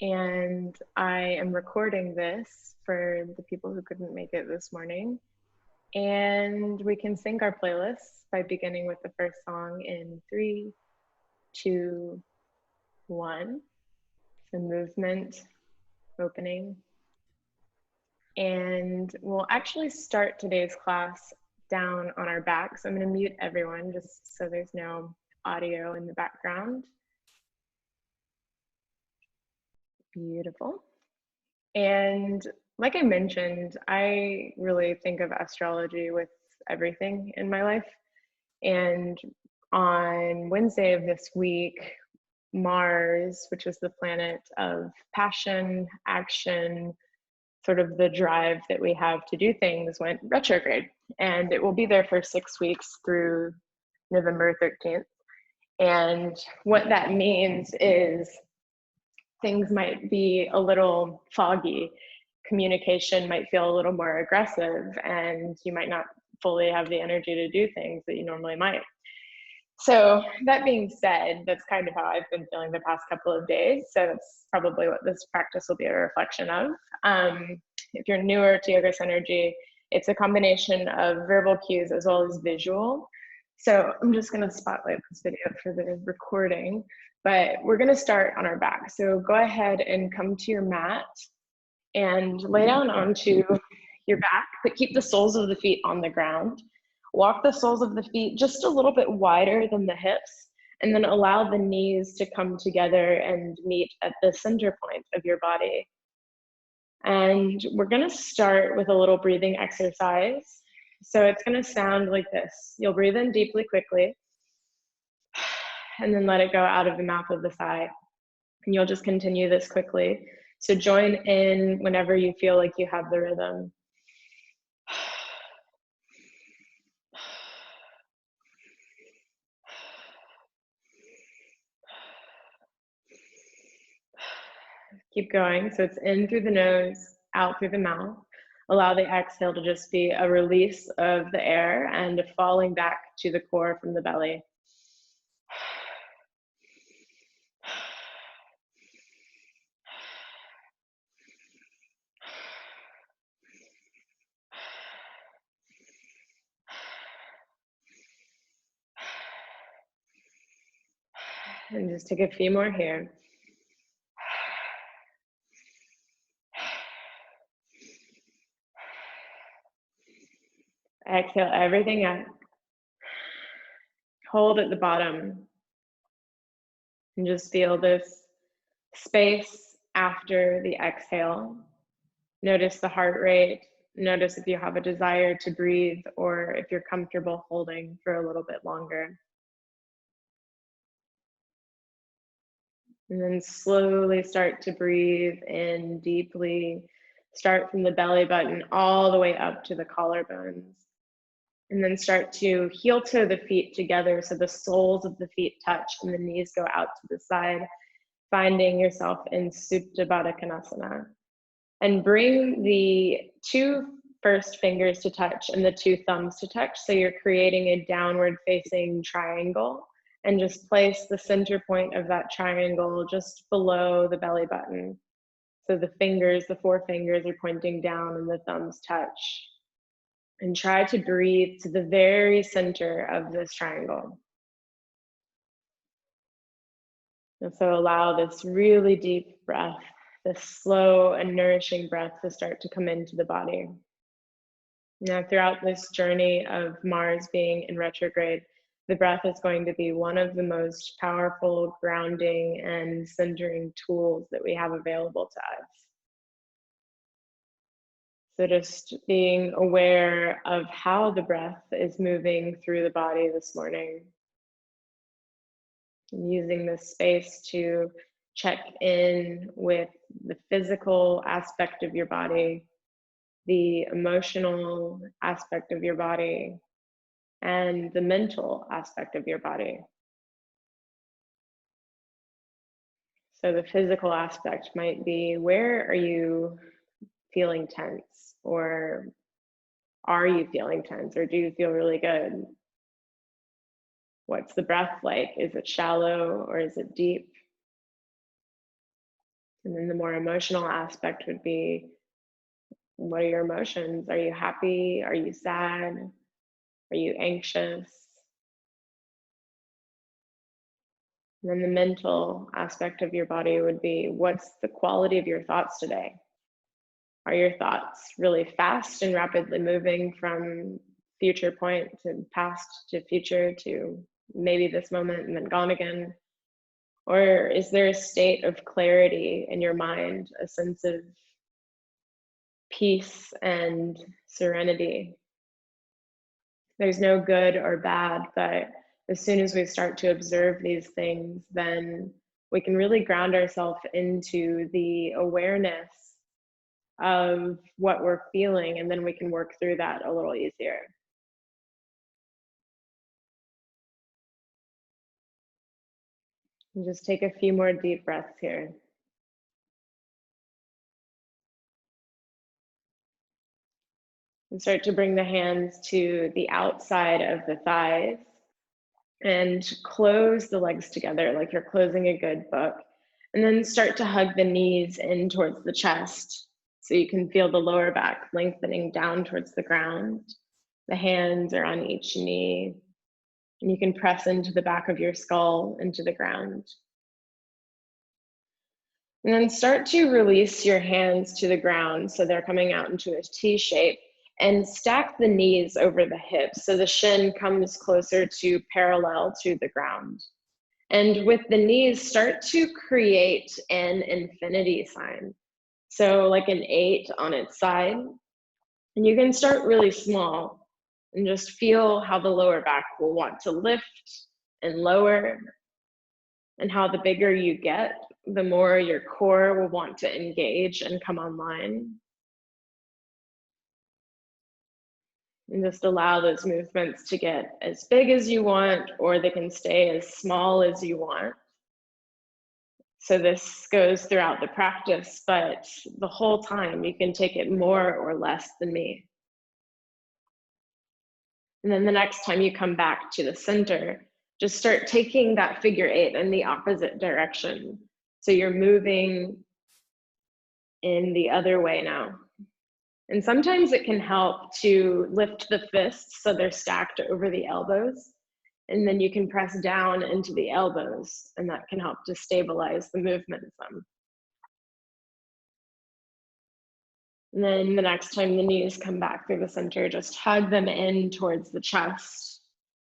and I am recording this for the people who couldn't make it this morning. And we can sync our playlists by beginning with the first song in 3, 2, 1. So movement, opening. And we'll actually start today's class down on our back. So I'm going to mute everyone just so there's no audio in the background. Beautiful. And like I mentioned, I really think of astrology with everything in my life. And on Wednesday of this week, Mars, which is the planet of passion, action, sort of the drive that we have to do things, went retrograde. And it will be there for 6 weeks through November 13th. And what that means is things might be a little foggy. Communication might feel a little more aggressive, and you might not fully have the energy to do things that you normally might. So that being said, that's kind of how I've been feeling the past couple of days. So that's probably what this practice will be a reflection of. If you're newer to Yoga Synergy, it's a combination of verbal cues as well as visual. So I'm just going to spotlight this video for the recording, but we're going to start on our back. So go ahead and come to your mat and lay down onto your back, but keep the soles of the feet on the ground. Walk the soles of the feet just a little bit wider than the hips, and then allow the knees to come together and meet at the center point of your body. And we're going to start with a little breathing exercise. So it's going to sound like this. You'll breathe in deeply, quickly, and then let it go out of the mouth of the thigh. And you'll just continue this quickly. So join in whenever you feel like you have the rhythm. Keep going. So it's in through the nose, out through the mouth. Allow the exhale to just be a release of the air and a falling back to the core from the belly. And just take a few more here. Exhale everything out. Hold at the bottom. And just feel this space after the exhale. Notice the heart rate. Notice if you have a desire to breathe or if you're comfortable holding for a little bit longer. And then slowly start to breathe in deeply. Start from the belly button all the way up to the collarbones. And then start to heel toe the feet together so the soles of the feet touch and the knees go out to the side, finding yourself in Supta Baddha Konasana. And bring the 2 first fingers to touch and the 2 thumbs to touch. So you're creating a downward facing triangle. And just place the center point of that triangle just below the belly button. So the fingers, the 4 fingers are pointing down and the thumbs touch. And try to breathe to the very center of this triangle. And so allow this really deep breath, this slow and nourishing breath to start to come into the body. Now, throughout this journey of Mars being in retrograde, the breath is going to be one of the most powerful grounding and centering tools that we have available to us. So just being aware of how the breath is moving through the body this morning. And using this space to check in with the physical aspect of your body, the emotional aspect of your body, and the mental aspect of your body. So the physical aspect might be, where are you feeling tense? Or are you feeling tense? Or do you feel really good? What's the breath like? Is it shallow or is it deep? And then the more emotional aspect would be, what are your emotions? Are you happy? Are you sad? Are you anxious? And then the mental aspect of your body would be, what's the quality of your thoughts today? Are your thoughts really fast and rapidly moving from future point to past to future to maybe this moment and then gone again? Or is there a state of clarity in your mind, a sense of peace and serenity? There's no good or bad, but as soon as we start to observe these things, then we can really ground ourselves into the awareness of what we're feeling, and then we can work through that a little easier. And just take a few more deep breaths here. And start to bring the hands to the outside of the thighs and close the legs together like you're closing a good book. And then start to hug the knees in towards the chest so you can feel the lower back lengthening down towards the ground. The hands are on each knee, and you can press into the back of your skull into the ground. And then start to release your hands to the ground so they're coming out into a T shape, and stack the knees over the hips so the shin comes closer to parallel to the ground. And with the knees, start to create an infinity sign. So like an 8 on its side. And you can start really small and just feel how the lower back will want to lift and lower, and how the bigger you get, the more your core will want to engage and come online. And just allow those movements to get as big as you want, or they can stay as small as you want. So this goes throughout the practice, but the whole time you can take it more or less than me. And then the next time you come back to the center, just start taking that figure 8 in the opposite direction. So you're moving in the other way now. And sometimes it can help to lift the fists so they're stacked over the elbows. And then you can press down into the elbows, and that can help to stabilize the movement some. And then the next time the knees come back through the center, just hug them in towards the chest.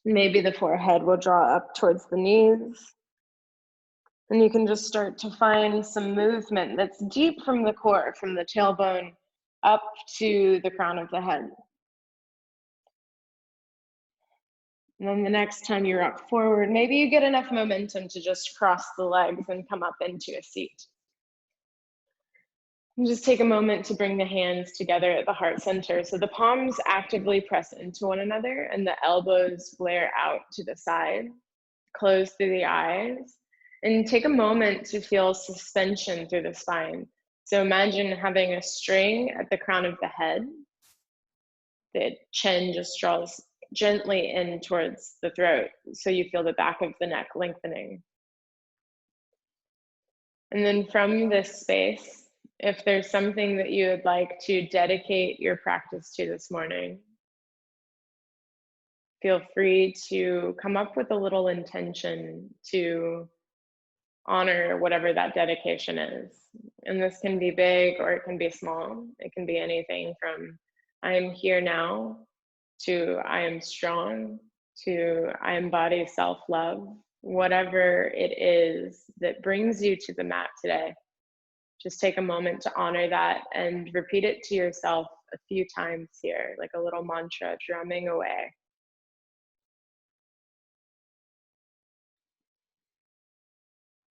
Maybe the forehead will draw up towards the knees. And you can just start to find some movement that's deep from the core, from the tailbone up to the crown of the head. And then the next time you rock forward, maybe you get enough momentum to just cross the legs and come up into a seat. And just take a moment to bring the hands together at the heart center. So the palms actively press into one another and the elbows flare out to the side. Close through the eyes and take a moment to feel suspension through the spine. So imagine having a string at the crown of the head. The chin just draws gently in towards the throat, so you feel the back of the neck lengthening. And then from this space, if there's something that you would like to dedicate your practice to this morning, feel free to come up with a little intention to honor whatever that dedication is. And this can be big or it can be small. It can be anything from I am here now to I am strong to I embody self-love. Whatever it is that brings you to the mat today, just take a moment to honor that and repeat it to yourself a few times here, like a little mantra drumming away.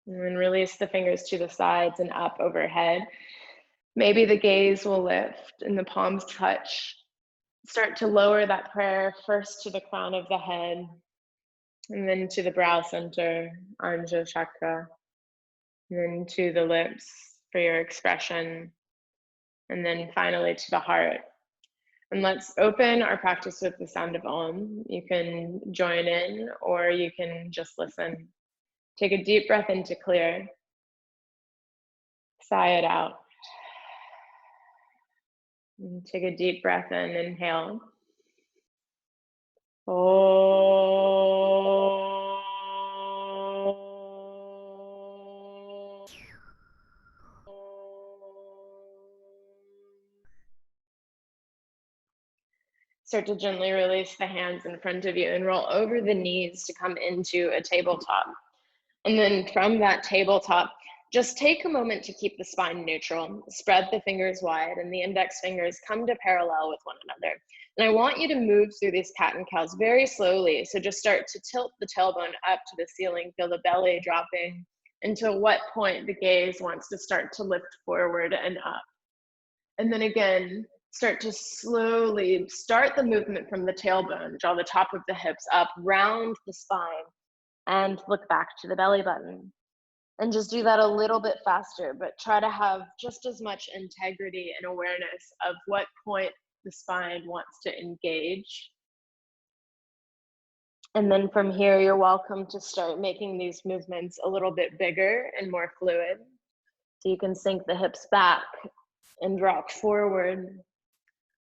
And then release the fingers to the sides and up overhead. Maybe the gaze will lift and the palms touch. Start to lower that prayer first to the crown of the head, and then to the brow center, Anja chakra, and then to the lips for your expression, and then finally to the heart. And let's open our practice with the sound of Om. You can join in or you can just listen. Take a deep breath in to clear. Sigh it out. And take a deep breath in, inhale. Start to gently release the hands in front of you and roll over the knees to come into a tabletop. And then from that tabletop, just take a moment to keep the spine neutral. Spread the fingers wide and the index fingers come to parallel with one another. And I want you to move through these cat and cows very slowly. So just start to tilt the tailbone up to the ceiling, feel the belly dropping, until what point the gaze wants to start to lift forward and up. And then again, start to slowly start the movement from the tailbone, draw the top of the hips up, round the spine, and look back to the belly button. And just do that a little bit faster, but try to have just as much integrity and awareness of what point the spine wants to engage. And then from here, you're welcome to start making these movements a little bit bigger and more fluid. So you can sink the hips back and drop forward.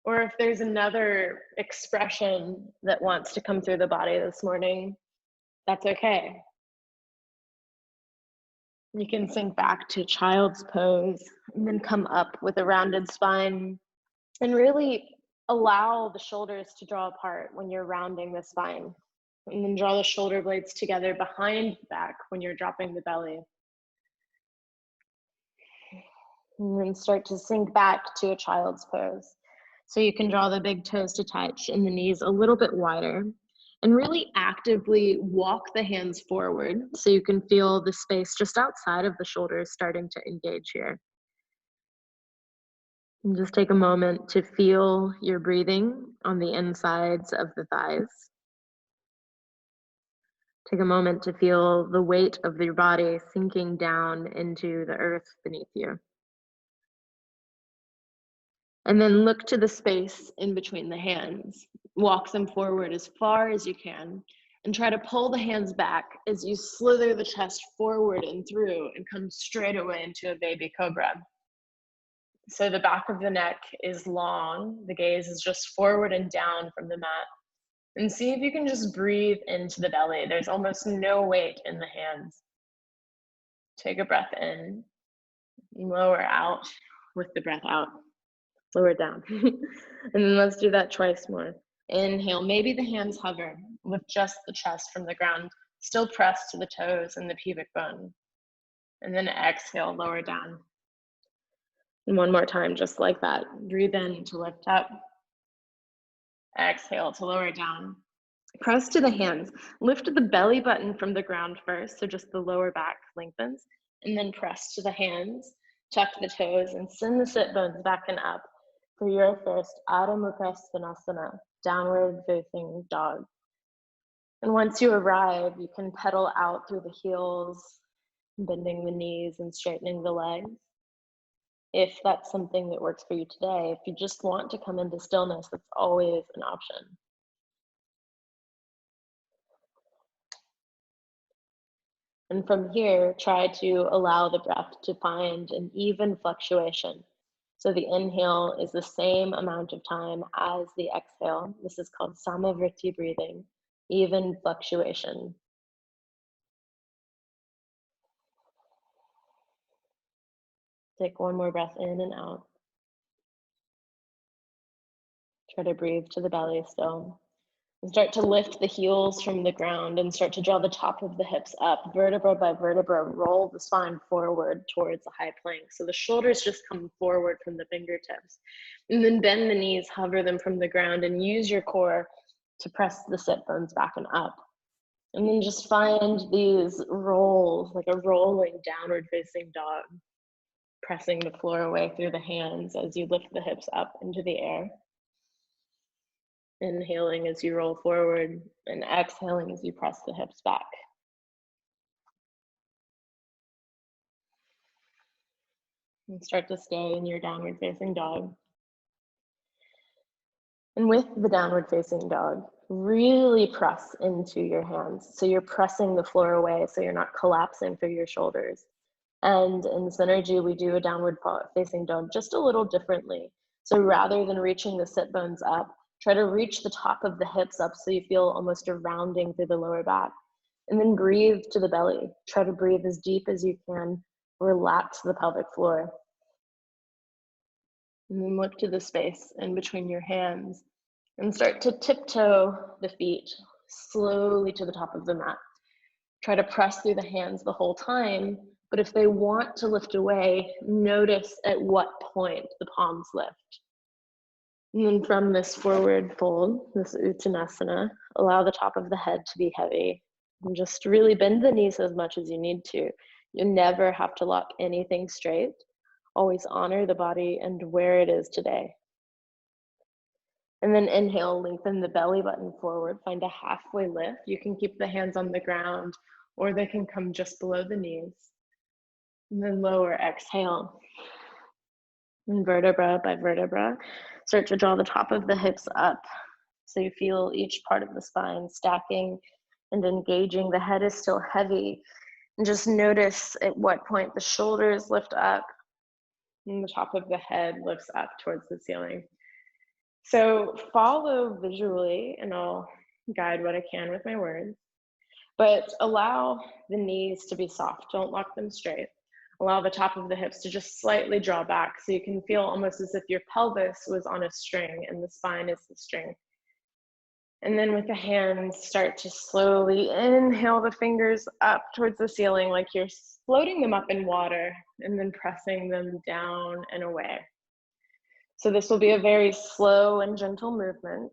Or if there's another expression that wants to come through the body this morning, that's okay. You can sink back to child's pose and then come up with a rounded spine and really allow the shoulders to draw apart when you're rounding the spine. And then draw the shoulder blades together behind the back when you're dropping the belly. And then start to sink back to a child's pose. So you can draw the big toes to touch and the knees a little bit wider. And really actively walk the hands forward so you can feel the space just outside of the shoulders starting to engage here. And just take a moment to feel your breathing on the insides of the thighs. Take a moment to feel the weight of your body sinking down into the earth beneath you. And then look to the space in between the hands. Walk them forward as far as you can and try to pull the hands back as you slither the chest forward and through and come straight away into a baby cobra. So the back of the neck is long. The gaze is just forward and down from the mat. And see if you can just breathe into the belly. There's almost no weight in the hands. Take a breath in, lower out with the breath out. Lower down. And then let's do that twice more. Inhale, maybe the hands hover with just the chest from the ground, still pressed to the toes and the pubic bone. And then exhale, lower down. And one more time, just like that. Breathe in to lift up. Exhale to lower down. Press to the hands. Lift the belly button from the ground first, so just the lower back lengthens, and then press to the hands, tuck the toes, and send the sit bones back and up for your first Adho Mukha Svanasana, downward facing dog. And once you arrive, you can pedal out through the heels, bending the knees and straightening the legs. If that's something that works for you today, if you just want to come into stillness, that's always an option. And from here, try to allow the breath to find an even fluctuation. So the inhale is the same amount of time as the exhale. This is called Samavriti breathing, even fluctuation. Take one more breath in and out. Try to breathe to the belly still. And start to lift the heels from the ground and start to draw the top of the hips up, vertebra by vertebra. Roll the spine forward towards the high plank. So the shoulders just come forward from the fingertips. And then bend the knees, hover them from the ground, and use your core to press the sit bones back and up. And then just find these rolls, like a rolling downward facing dog, pressing the floor away through the hands as you lift the hips up into the air. Inhaling as you roll forward and exhaling as you press the hips back. And start to stay in your downward facing dog. And with the downward facing dog, really press into your hands. So you're pressing the floor away so you're not collapsing through your shoulders. And in Synergy, we do a downward facing dog just a little differently. So rather than reaching the sit bones up, try to reach the top of the hips up so you feel almost a rounding through the lower back. And then breathe to the belly. Try to breathe as deep as you can. Relax the pelvic floor. And then look to the space in between your hands and start to tiptoe the feet slowly to the top of the mat. Try to press through the hands the whole time, but if they want to lift away, notice at what point the palms lift. And then from this forward fold, this Uttanasana, allow the top of the head to be heavy. And just really bend the knees as much as you need to. You never have to lock anything straight. Always honor the body and where it is today. And then inhale, lengthen the belly button forward, find a halfway lift. You can keep the hands on the ground or they can come just below the knees. And then lower, exhale. And vertebra by vertebra, start to draw the top of the hips up. So you feel each part of the spine stacking and engaging. The head is still heavy. And just notice at what point the shoulders lift up and the top of the head lifts up towards the ceiling. So follow visually, and I'll guide what I can with my words, but allow the knees to be soft. Don't lock them straight. Allow the top of the hips to just slightly draw back so you can feel almost as if your pelvis was on a string and the spine is the string. And then with the hands, start to slowly inhale the fingers up towards the ceiling like you're floating them up in water and then pressing them down and away. So this will be a very slow and gentle movement.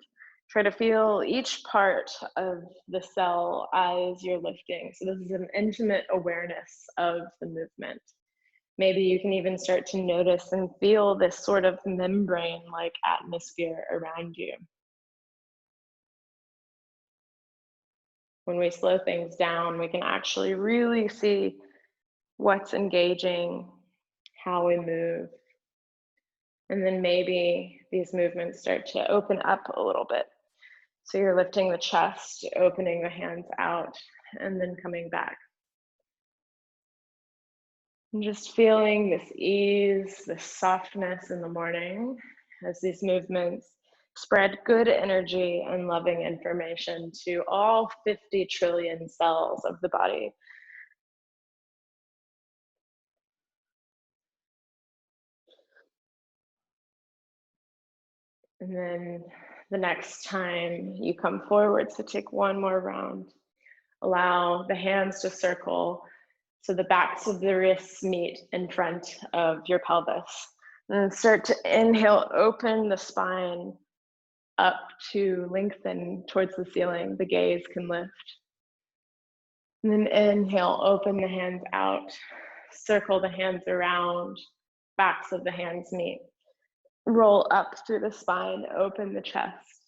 Try to feel each part of the cell as you're lifting. So this is an intimate awareness of the movement. Maybe you can even start to notice and feel this sort of membrane-like atmosphere around you. When we slow things down, we can actually really see what's engaging, how we move. And then maybe these movements start to open up a little bit. So you're lifting the chest, opening the hands out, and then coming back. And just feeling this ease, this softness in the morning as these movements spread good energy and loving information to all 50 trillion cells of the body. And then the next time you come forward, so take one more round. Allow the hands to circle so the backs of the wrists meet in front of your pelvis. And start to inhale, open the spine up to lengthen towards the ceiling. The gaze can lift. And then inhale, open the hands out, circle the hands around, backs of the hands meet. Roll up through the spine, open the chest.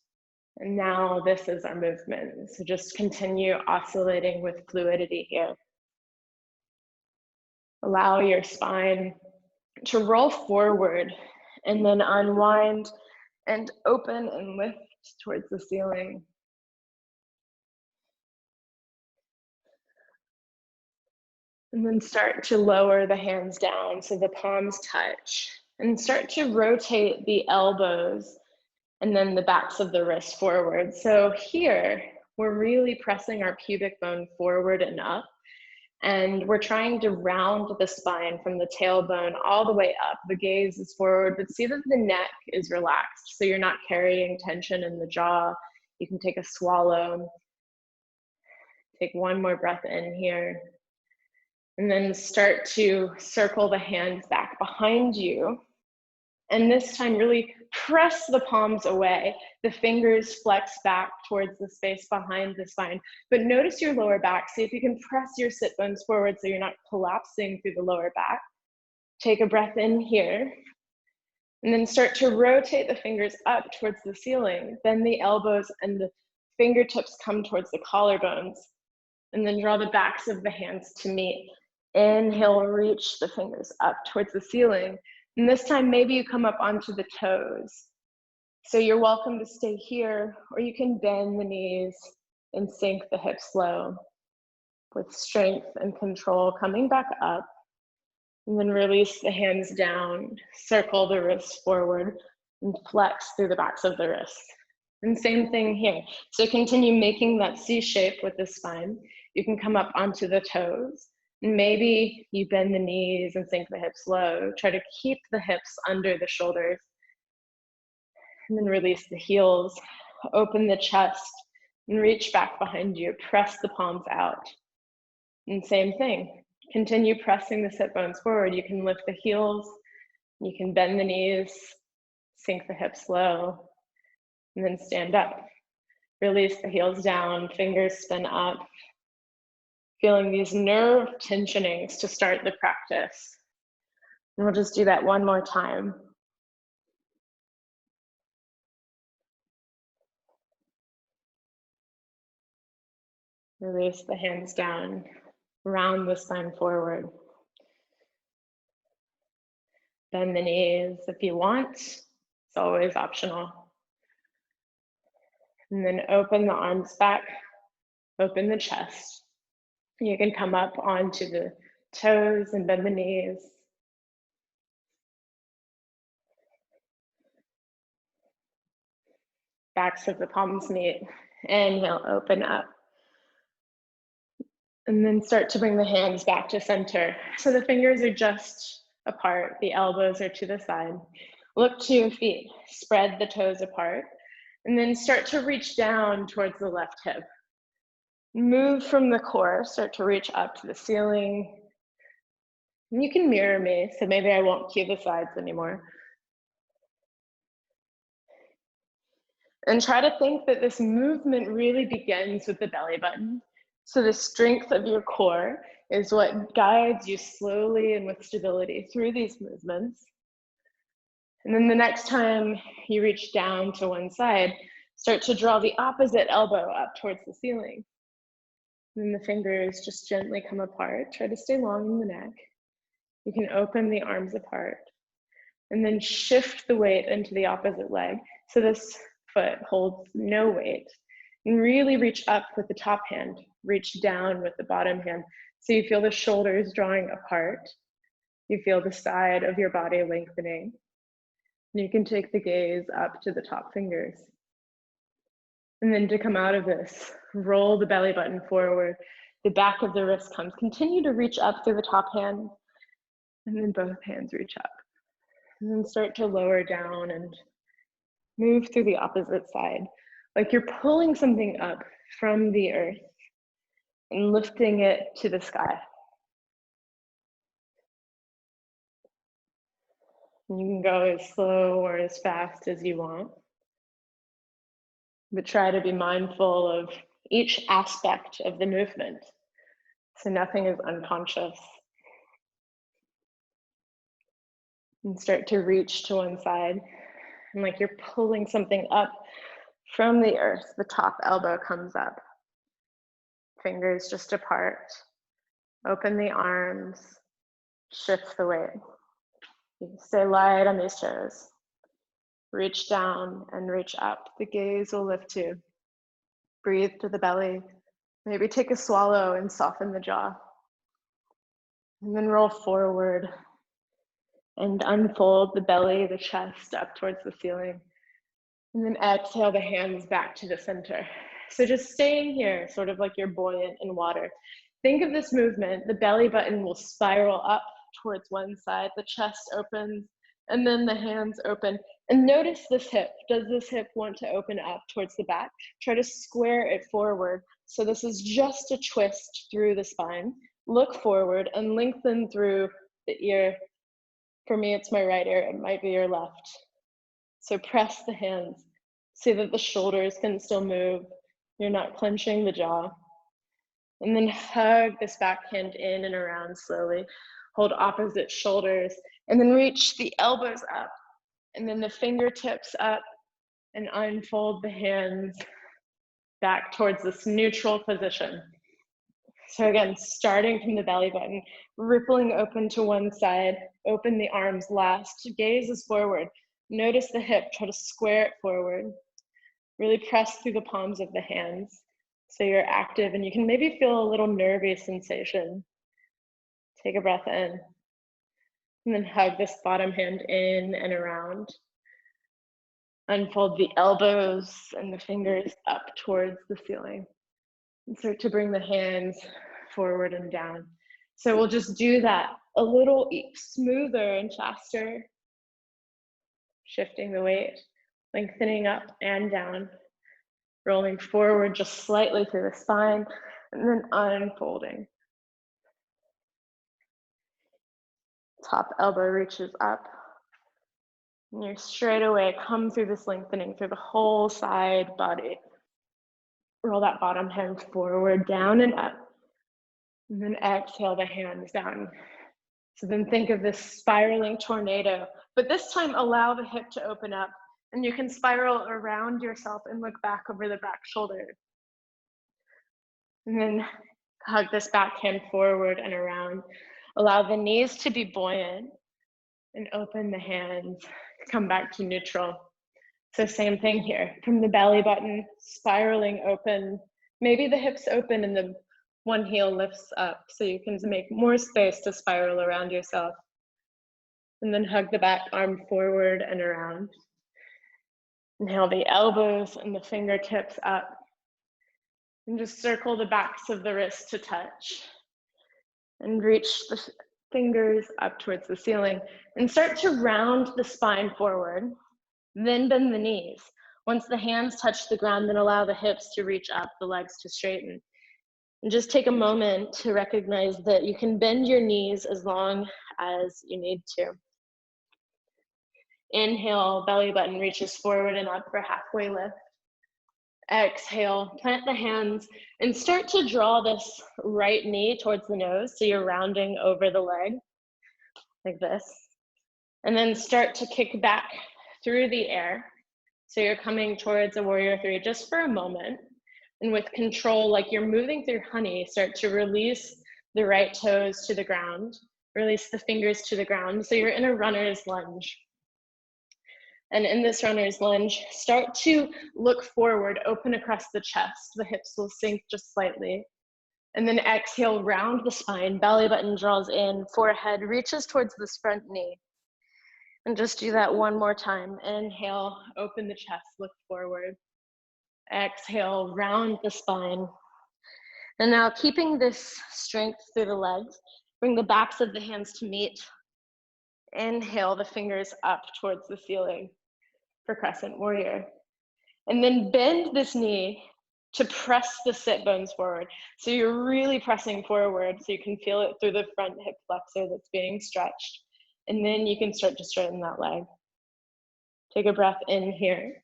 And now this is our movement. So just continue oscillating with fluidity here. Allow your spine to roll forward and then unwind and open and lift towards the ceiling. And then start to lower the hands down so the palms touch. And start to rotate the elbows and then the backs of the wrists forward. So here, we're really pressing our pubic bone forward and up. And we're trying to round the spine from the tailbone all the way up. The gaze is forward, but see that the neck is relaxed. So you're not carrying tension in the jaw. You can take a swallow. Take one more breath in here. And then start to circle the hands back behind you. And this time really press the palms away. The fingers flex back towards the space behind the spine. But notice your lower back. See if you can press your sit bones forward so you're not collapsing through the lower back. Take a breath in here. And then start to rotate the fingers up towards the ceiling. Then the elbows and the fingertips come towards the collarbones. And then draw the backs of the hands to meet. Inhale, reach the fingers up towards the ceiling. And this time, maybe you come up onto the toes. So you're welcome to stay here, or you can bend the knees and sink the hips low with strength and control, coming back up. And then release the hands down, circle the wrists forward, and flex through the backs of the wrists. And same thing here. So continue making that C shape with the spine. You can come up onto the toes. Maybe you bend the knees and sink the hips low. Try to keep the hips under the shoulders. And then release the heels. Open the chest and reach back behind you. Press the palms out. And same thing. Continue pressing the sit bones forward. You can lift the heels. You can bend the knees, sink the hips low, and then stand up. Release the heels down, fingers spin up. Feeling these nerve tensionings to start the practice. And we'll just do that one more time. Release the hands down, round the spine forward. Bend the knees if you want, it's always optional. And then open the arms back, open the chest. You can come up onto the toes and bend the knees. Backs of the palms meet. Inhale, open up. And then start to bring the hands back to center. So the fingers are just apart, the elbows are to the side. Look to your feet, spread the toes apart, and then start to reach down towards the left hip. Move from the core, start to reach up to the ceiling. And you can mirror me, so maybe I won't cue the sides anymore. And try to think that this movement really begins with the belly button. So the strength of your core is what guides you slowly and with stability through these movements. And then the next time you reach down to one side, start to draw the opposite elbow up towards the ceiling. And then the fingers just gently come apart. Try to stay long in the neck. You can open the arms apart. And then shift the weight into the opposite leg. So this foot holds no weight. And really reach up with the top hand. Reach down with the bottom hand. So you feel the shoulders drawing apart. You feel the side of your body lengthening. And you can take the gaze up to the top fingers. And then to come out of this, roll the belly button forward. The back of the wrist comes. Continue to reach up through the top hand. And then both hands reach up. And then start to lower down and move through the opposite side. Like you're pulling something up from the earth and lifting it to the sky. And you can go as slow or as fast as you want. But try to be mindful of each aspect of the movement. So nothing is unconscious. And start to reach to one side. And like you're pulling something up from the earth, the top elbow comes up. Fingers just apart. Open the arms. Shift the weight. You can stay light on these toes. Reach down and reach up. The gaze will lift too. Breathe to the belly. Maybe take a swallow and soften the jaw. And then roll forward and unfold the belly, the chest up towards the ceiling. And then exhale the hands back to the center. So just staying here, sort of like you're buoyant in water. Think of this movement. The belly button will spiral up towards one side, the chest opens, and then the hands open. And notice this hip. Does this hip want to open up towards the back? Try to square it forward. So this is just a twist through the spine. Look forward and lengthen through the ear. For me, it's my right ear. It might be your left. So press the hands. See that the shoulders can still move. You're not clenching the jaw. And then hug this back hand in and around slowly. Hold opposite shoulders. And then reach the elbows up. And then the fingertips up. And unfold the hands back towards this neutral position. So again, starting from the belly button, rippling open to one side, open the arms last, gaze is forward. Notice the hip, try to square it forward. Really press through the palms of the hands so you're active, and you can maybe feel a little nervy sensation. Take a breath in. And then hug this bottom hand in and around. Unfold the elbows and the fingers up towards the ceiling. And start to bring the hands forward and down. So we'll just do that a little smoother and faster. Shifting the weight, lengthening up and down, rolling forward just slightly through the spine, and then unfolding. Top elbow reaches up. And you're straight away, come through this lengthening through the whole side body. Roll that bottom hand forward, down and up. And then exhale the hands down. So then think of this spiraling tornado, but this time allow the hip to open up, and you can spiral around yourself and look back over the back shoulder. And then hug this back hand forward and around. Allow the knees to be buoyant and open the hands, come back to neutral. So same thing here, from the belly button, spiraling open. Maybe the hips open and the one heel lifts up so you can make more space to spiral around yourself. And then hug the back arm forward and around. Inhale the elbows and the fingertips up. And just circle the backs of the wrists to touch. And reach the fingers up towards the ceiling. And start to round the spine forward. Then bend the knees. Once the hands touch the ground, then allow the hips to reach up, the legs to straighten. And just take a moment to recognize that you can bend your knees as long as you need to. Inhale, belly button reaches forward and up for halfway lift. Exhale, plant the hands and start to draw this right knee towards the nose. So you're rounding over the leg like this. And then start to kick back through the air. So you're coming towards a warrior three just for a moment. And with control, like you're moving through honey, start to release the right toes to the ground, release the fingers to the ground. So you're in a runner's lunge. And in this runner's lunge, start to look forward, open across the chest. The hips will sink just slightly. And then exhale, round the spine, belly button draws in, forehead reaches towards this front knee. And just do that one more time. Inhale, open the chest, look forward. Exhale, round the spine. And now keeping this strength through the legs, bring the backs of the hands to meet. Inhale the fingers up towards the ceiling for crescent warrior. And then bend this knee to press the sit bones forward. So you're really pressing forward so you can feel it through the front hip flexor that's being stretched. And then you can start to straighten that leg. Take a breath in here.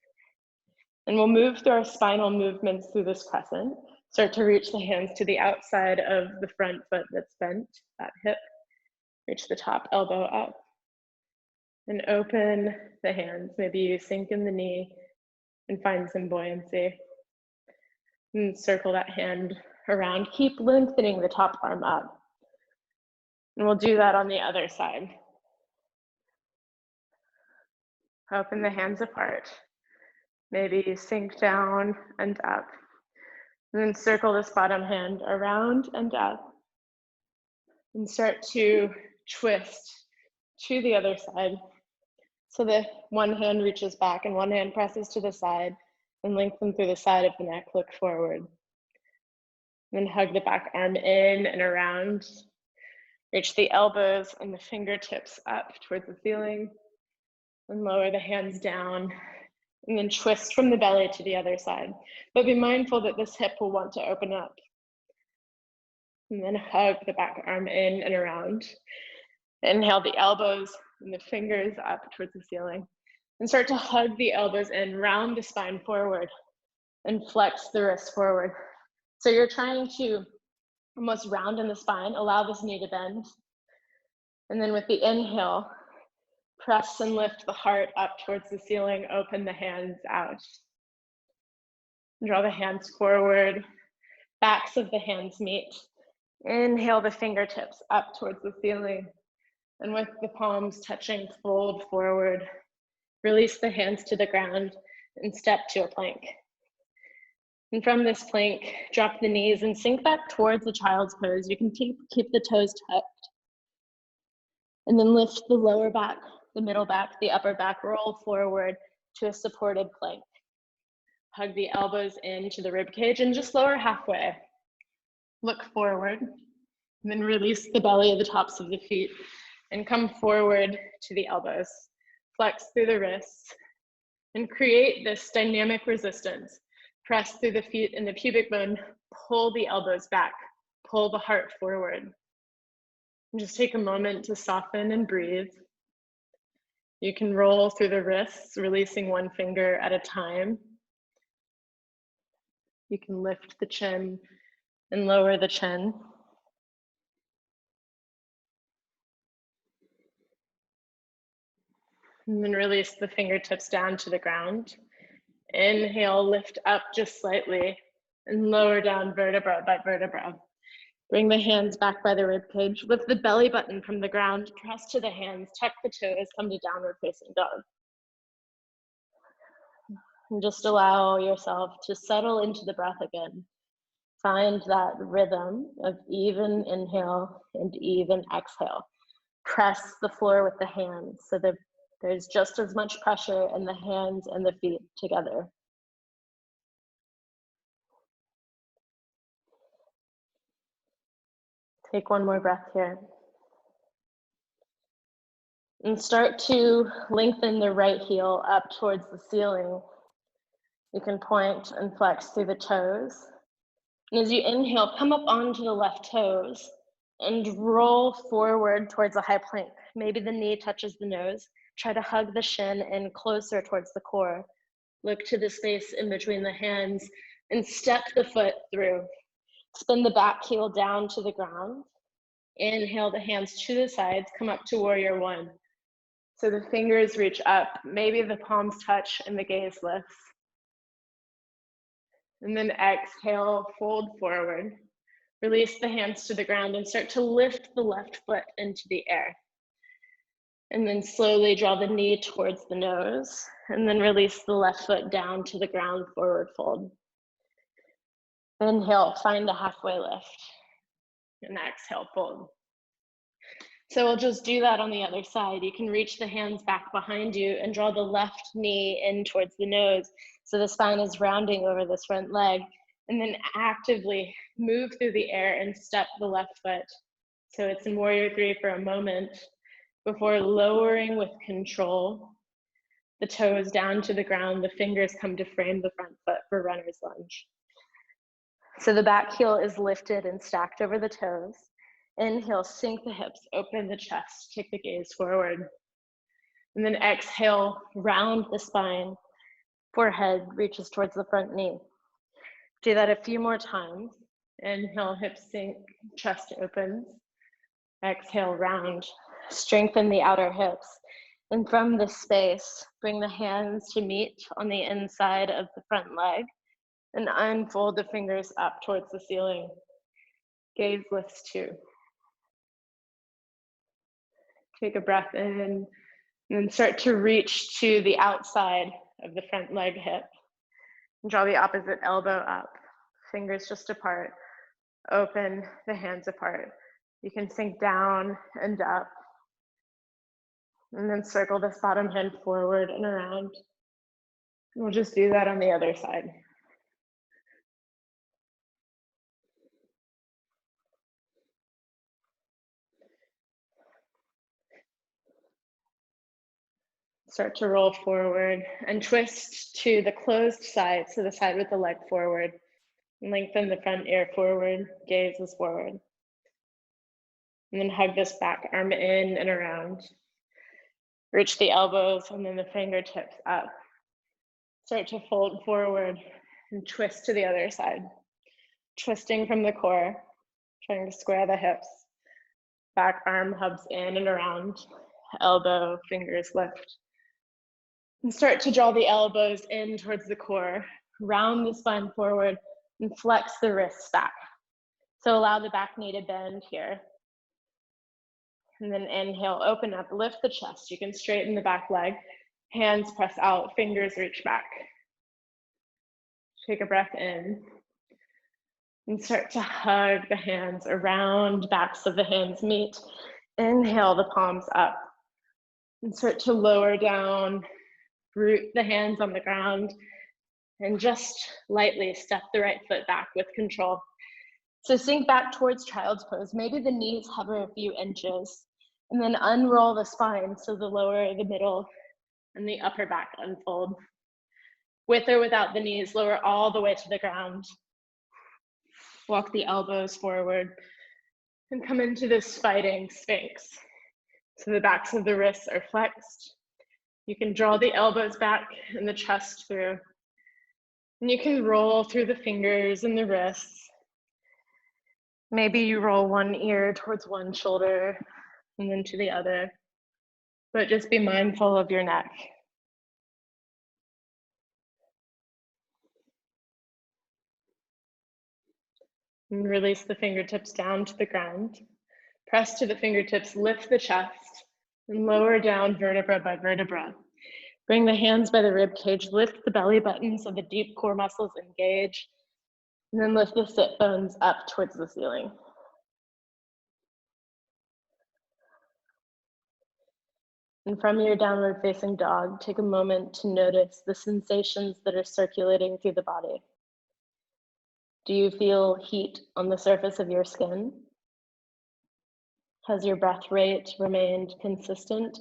And we'll move through our spinal movements through this crescent. Start to reach the hands to the outside of the front foot that's bent, that hip. Reach the top elbow up. And open the hands. Maybe you sink in the knee and find some buoyancy. And circle that hand around. Keep lengthening the top arm up. And we'll do that on the other side. Open the hands apart. Maybe you sink down and up. And then circle this bottom hand around and up. And start to twist to the other side. So the one hand reaches back and one hand presses to the side and lengthen through the side of the neck, look forward. Then hug the back arm in and around. Reach the elbows and the fingertips up towards the ceiling. And lower the hands down. And then twist from the belly to the other side. But be mindful that this hip will want to open up. And then hug the back arm in and around. Inhale the elbows and the fingers up towards the ceiling. And start to hug the elbows in, round the spine forward, and flex the wrists forward. So you're trying to almost round in the spine, allow this knee to bend. And then with the inhale, press and lift the heart up towards the ceiling, open the hands out. Draw the hands forward, backs of the hands meet. Inhale the fingertips up towards the ceiling. And with the palms touching, fold forward. Release the hands to the ground and step to a plank. And from this plank, drop the knees and sink back towards the child's pose. You can keep the toes tucked. And then lift the lower back, the middle back, the upper back, roll forward to a supported plank. Hug the elbows into the rib cage and just lower halfway. Look forward, and then release the belly of the tops of the feet and come forward to the elbows. Flex through the wrists and create this dynamic resistance. Press through the feet and the pubic bone, pull the elbows back, pull the heart forward. And just take a moment to soften and breathe. You can roll through the wrists, releasing one finger at a time. You can lift the chin and lower the chin. And then release the fingertips down to the ground. Inhale, lift up just slightly and lower down vertebra by vertebra. Bring the hands back by the rib cage. Lift the belly button from the ground, press to the hands, tuck the toes, come to downward facing dog. And just allow yourself to settle into the breath again. Find that rhythm of even inhale and even exhale. Press the floor with the hands so that there's just as much pressure in the hands and the feet together. Take one more breath here. And start to lengthen the right heel up towards the ceiling. You can point and flex through the toes. And as you inhale, come up onto the left toes and roll forward towards a high plank. Maybe the knee touches the nose. Try to hug the shin in closer towards the core. Look to the space in between the hands and step the foot through. Spin the back heel down to the ground. Inhale the hands to the sides, come up to warrior one. So the fingers reach up, maybe the palms touch and the gaze lifts. And then exhale, fold forward. Release the hands to the ground and start to lift the left foot into the air. And then slowly draw the knee towards the nose and then release the left foot down to the ground, forward fold. Inhale, find a halfway lift. And exhale, fold. So we'll just do that on the other side. You can reach the hands back behind you and draw the left knee in towards the nose so the spine is rounding over this front leg. And then actively move through the air and step the left foot. So it's in warrior three for a moment before lowering with control. The toes down to the ground, the fingers come to frame the front foot for runner's lunge. So the back heel is lifted and stacked over the toes. Inhale, sink the hips, open the chest, take the gaze forward. And then exhale, round the spine, forehead reaches towards the front knee. Do that a few more times. Inhale, hips sink, chest opens. Exhale, round, strengthen the outer hips. And from this space, bring the hands to meet on the inside of the front leg and unfold the fingers up towards the ceiling. Gaze lifts too. Take a breath in and then start to reach to the outside of the front leg hip. And draw the opposite elbow up, fingers just apart. Open the hands apart. You can sink down and up. And then circle this bottom hand forward and around. And we'll just do that on the other side. Start to roll forward and twist to the closed side, so the side with the leg forward. Lengthen the front ear forward, gaze is forward. And then hug this back arm in and around. Reach the elbows and then the fingertips up. Start to fold forward and twist to the other side. Twisting from the core, trying to square the hips. Back arm hubs in and around, elbow, fingers lift. And start to draw the elbows in towards the core, round the spine forward, and flex the wrists back. So allow the back knee to bend here. And then inhale, open up, lift the chest. You can straighten the back leg, hands press out, fingers reach back. Take a breath in. And start to hug the hands around, backs of the hands meet. Inhale the palms up and start to lower down, root the hands on the ground, and just lightly step the right foot back with control. So sink back towards child's pose. Maybe the knees hover a few inches, and then unroll the spine so the lower, the middle, and the upper back unfold. With or without the knees, lower all the way to the ground. Walk the elbows forward and come into this fighting Sphinx. So the backs of the wrists are flexed. You can draw the elbows back and the chest through. And you can roll through the fingers and the wrists. Maybe you roll one ear towards one shoulder and then to the other, but just be mindful of your neck. And release the fingertips down to the ground. Press to the fingertips, lift the chest, and lower down vertebra by vertebra. Bring the hands by the rib cage, lift the belly button so the deep core muscles engage, and then lift the sit bones up towards the ceiling. And from your downward facing dog, take a moment to notice the sensations that are circulating through the body. Do you feel heat on the surface of your skin? Has your breath rate remained consistent?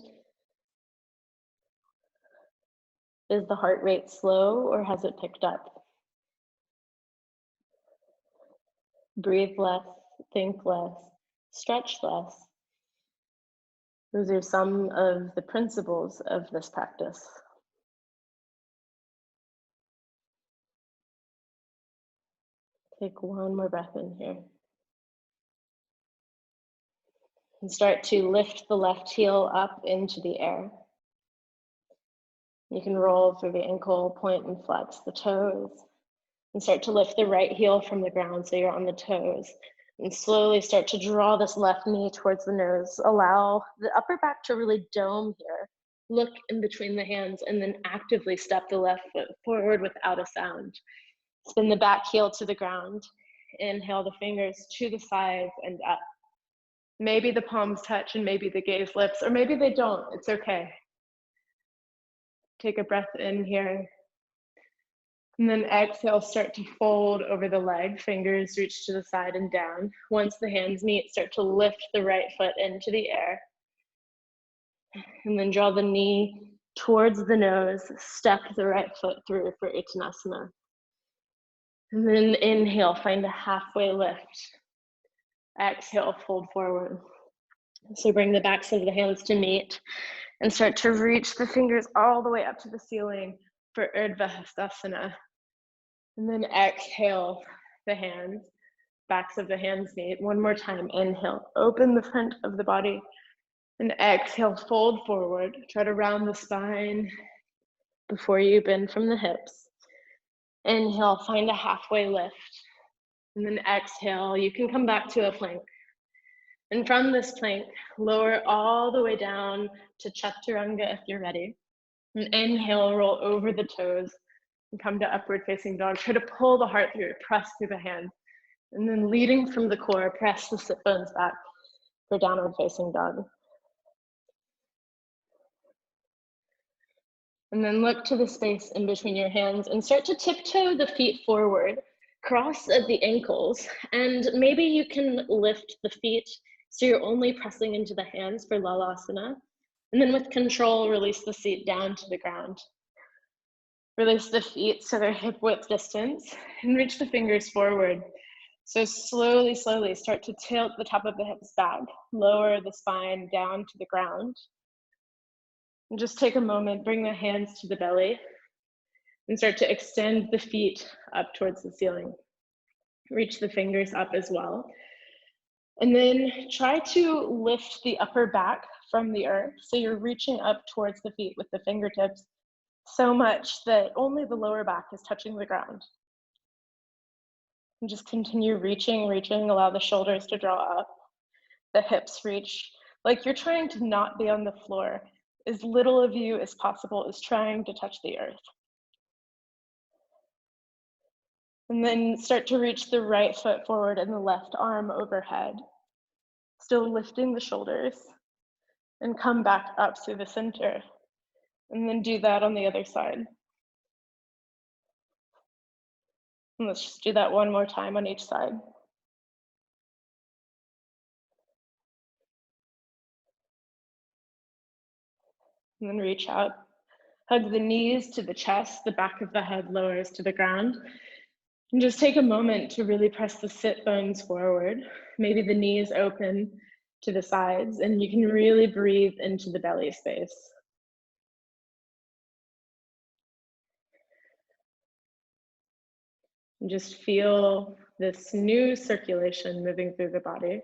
Is the heart rate slow or has it picked up? Breathe less, think less, stretch less. Those are some of the principles of this practice. Take one more breath in here. And start to lift the left heel up into the air. You can roll through the ankle, point and flex the toes. And start to lift the right heel from the ground so you're on the toes. And slowly start to draw this left knee towards the nose. Allow the upper back to really dome here. Look in between the hands and then actively step the left foot forward without a sound. Spin the back heel to the ground. Inhale the fingers to the sides and up. Maybe the palms touch and maybe the gaze lifts, or maybe they don't. It's okay. Take a breath in here. And then exhale, start to fold over the leg, fingers reach to the side and down. Once the hands meet, start to lift the right foot into the air. And then draw the knee towards the nose, step the right foot through for Uttanasana. And then inhale, find a halfway lift. Exhale, fold forward. So bring the backs of the hands to meet and start to reach the fingers all the way up to the ceiling for Urdhva Hastasana. And then exhale the hands, backs of the hands meet. One more time, inhale, open the front of the body. And exhale, fold forward. Try to round the spine before you bend from the hips. Inhale, find a halfway lift. And then exhale, you can come back to a plank. And from this plank, lower all the way down to Chaturanga if you're ready. And inhale, roll over the toes and come to upward facing dog. Try to pull the heart through, press through the hands. And then leading from the core, press the sit bones back for downward facing dog. And then look to the space in between your hands and start to tiptoe the feet forward, cross at the ankles, and maybe you can lift the feet so you're only pressing into the hands for Lalasana. And then with control, release the seat down to the ground. Release the feet so they're hip width distance and reach the fingers forward. So slowly, slowly start to tilt the top of the hips back, lower the spine down to the ground. And just take a moment, bring the hands to the belly and start to extend the feet up towards the ceiling. Reach the fingers up as well. And then try to lift the upper back from the earth. So you're reaching up towards the feet with the fingertips so much that only the lower back is touching the ground. And just continue reaching, allow the shoulders to draw up, the hips reach, like you're trying to not be on the floor. As little of you as possible is trying to touch the earth. And then start to reach the right foot forward and the left arm overhead. Still lifting the shoulders, and come back up through the center. And then do that on the other side. And let's just do that one more time on each side. And then reach out. Hug the knees to the chest, the back of the head lowers to the ground. And just take a moment to really press the sit bones forward. Maybe the knees open to the sides, and you can really breathe into the belly space. And just feel this new circulation moving through the body.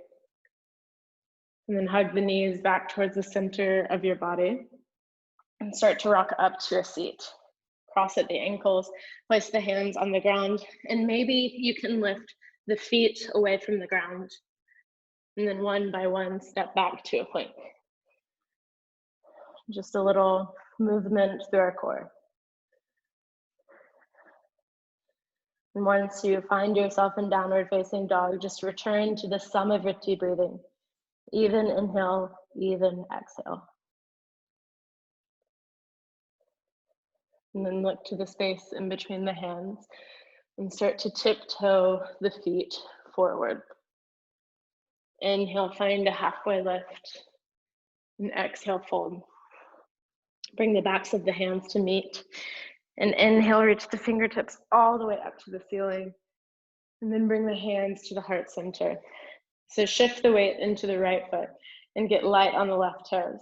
And then hug the knees back towards the center of your body and start to rock up to a seat. Cross at the ankles, place the hands on the ground, and maybe you can lift the feet away from the ground. And then one by one, step back to a plank. Just a little movement through our core. And once you find yourself in downward facing dog, just return to the Samavriti breathing. Even inhale, even exhale. And then look to the space in between the hands and start to tiptoe the feet forward. Inhale, find a halfway lift. And exhale, fold. Bring the backs of the hands to meet. And inhale, reach the fingertips all the way up to the ceiling. And then bring the hands to the heart center. So shift the weight into the right foot and get light on the left toes.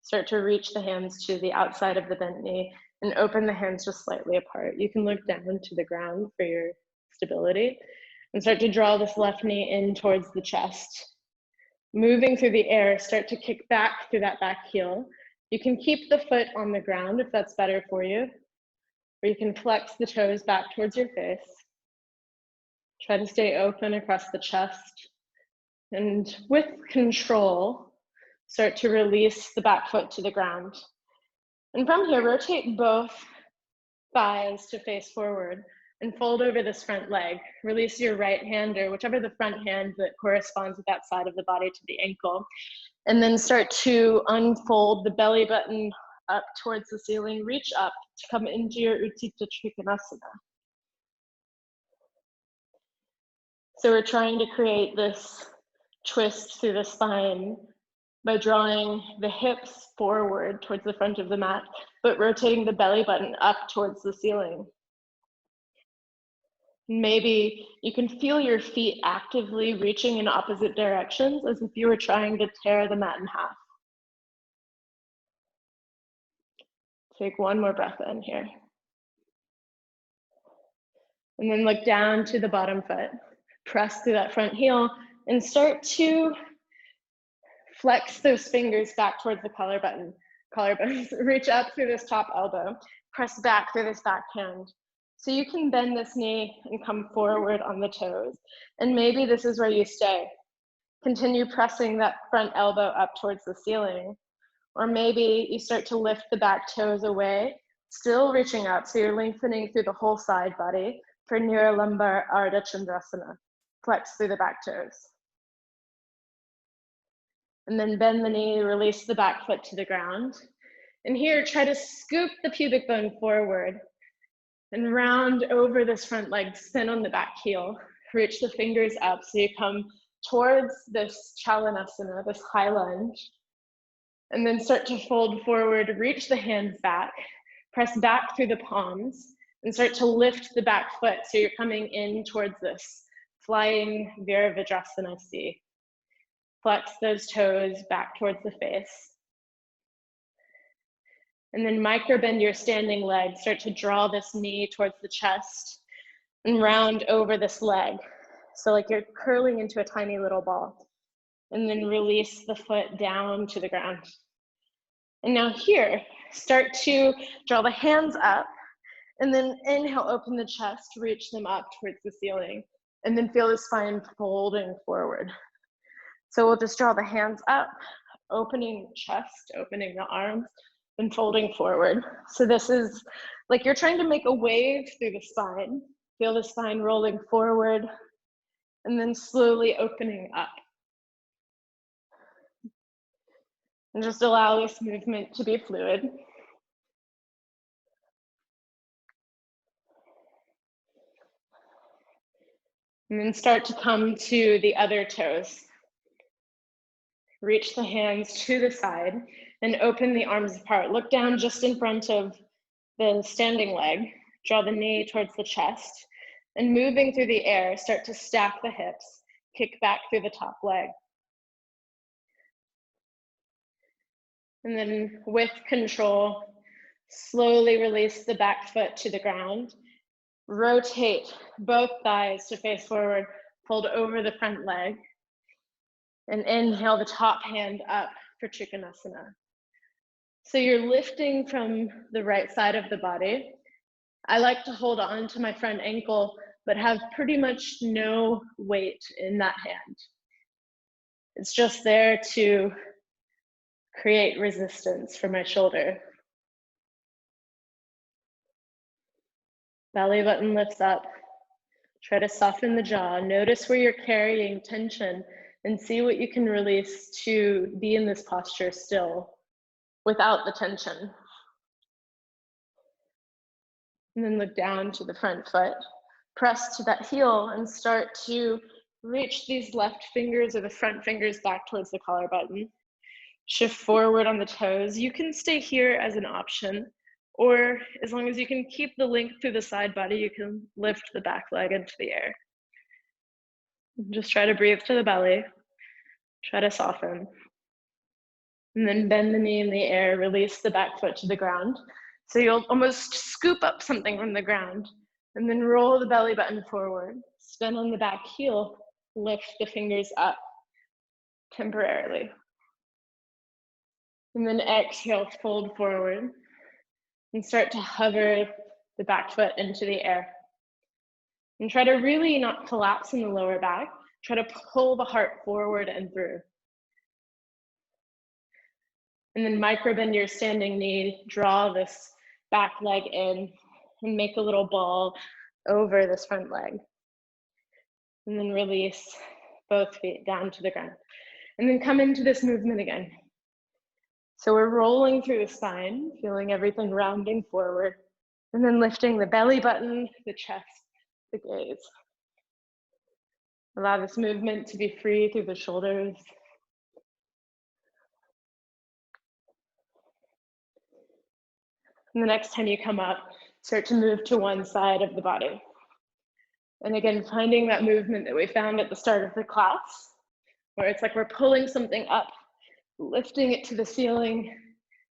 Start to reach the hands to the outside of the bent knee and open the hands just slightly apart. You can look down to the ground for your stability and start to draw this left knee in towards the chest. Moving through the air, start to kick back through that back heel. You can keep the foot on the ground if that's better for you, or you can flex the toes back towards your face. Try to stay open across the chest. And with control, start to release the back foot to the ground. And from here, rotate both thighs to face forward and fold over this front leg. Release your right hand or whichever the front hand that corresponds with that side of the body to the ankle. And then start to unfold the belly button up towards the ceiling. Reach up to come into your Utthita Trikonasana. So we're trying to create this twist through the spine by drawing the hips forward towards the front of the mat, but rotating the belly button up towards the ceiling. Maybe you can feel your feet actively reaching in opposite directions as if you were trying to tear the mat in half. Take one more breath in here. And then look down to the bottom foot. Press through that front heel and start to flex those fingers back towards the collarbones. Reach up through this top elbow. Press back through this back hand. So you can bend this knee and come forward on the toes. And maybe this is where you stay. Continue pressing that front elbow up towards the ceiling. Or maybe you start to lift the back toes away, still reaching up. So you're lengthening through the whole side body for Niralamba Ardha Chandrasana. Flex through the back toes. And then bend the knee, release the back foot to the ground. And here, try to scoop the pubic bone forward and round over this front leg, spin on the back heel. Reach the fingers up so you come towards this Chalanasana, this high lunge. And then start to fold forward, reach the hands back, press back through the palms, and start to lift the back foot so you're coming in towards this flying Virabhadrasana C. Flex those toes back towards the face. And then micro bend your standing leg. Start to draw this knee towards the chest and round over this leg. So like you're curling into a tiny little ball. And then release the foot down to the ground. And now here, start to draw the hands up and then inhale, open the chest, reach them up towards the ceiling. And then feel the spine folding forward. So we'll just draw the hands up, opening the chest, opening the arms, and folding forward. So this is like you're trying to make a wave through the spine. Feel the spine rolling forward, and then slowly opening up. And just allow this movement to be fluid. And then start to come to the other toes. Reach the hands to the side and open the arms apart. Look down just in front of the standing leg. Draw the knee towards the chest. And moving through the air, start to stack the hips. Kick back through the top leg. And then with control, slowly release the back foot to the ground. Rotate both thighs to face forward, fold over the front leg. And inhale the top hand up for Trikonasana. So you're lifting from the right side of the body. I like to hold on to my front ankle, but have pretty much no weight in that hand. It's just there to create resistance for my shoulder. Belly button lifts up. Try to soften the jaw. Notice where you're carrying tension and see what you can release to be in this posture still without the tension. And then look down to the front foot. Press to that heel and start to reach these left fingers or the front fingers back towards the collar button. Shift forward on the toes. You can stay here as an option, or as long as you can keep the length through the side body, you can lift the back leg into the air. Just try to breathe to the belly. Try to soften. And then bend the knee in the air, release the back foot to the ground. So you'll almost scoop up something from the ground and then roll the belly button forward. Spin on the back heel, lift the fingers up temporarily. And then exhale, fold forward and start to hover the back foot into the air. And try to really not collapse in the lower back. Try to pull the heart forward and through. And then micro bend your standing knee, draw this back leg in and make a little ball over this front leg. And then release both feet down to the ground. And then come into this movement again. So we're rolling through the spine, feeling everything rounding forward, and then lifting the belly button, the chest, the gaze. Allow this movement to be free through the shoulders. And the next time you come up, start to move to one side of the body. And again, finding that movement that we found at the start of the class, where it's like we're pulling something up, lifting it to the ceiling,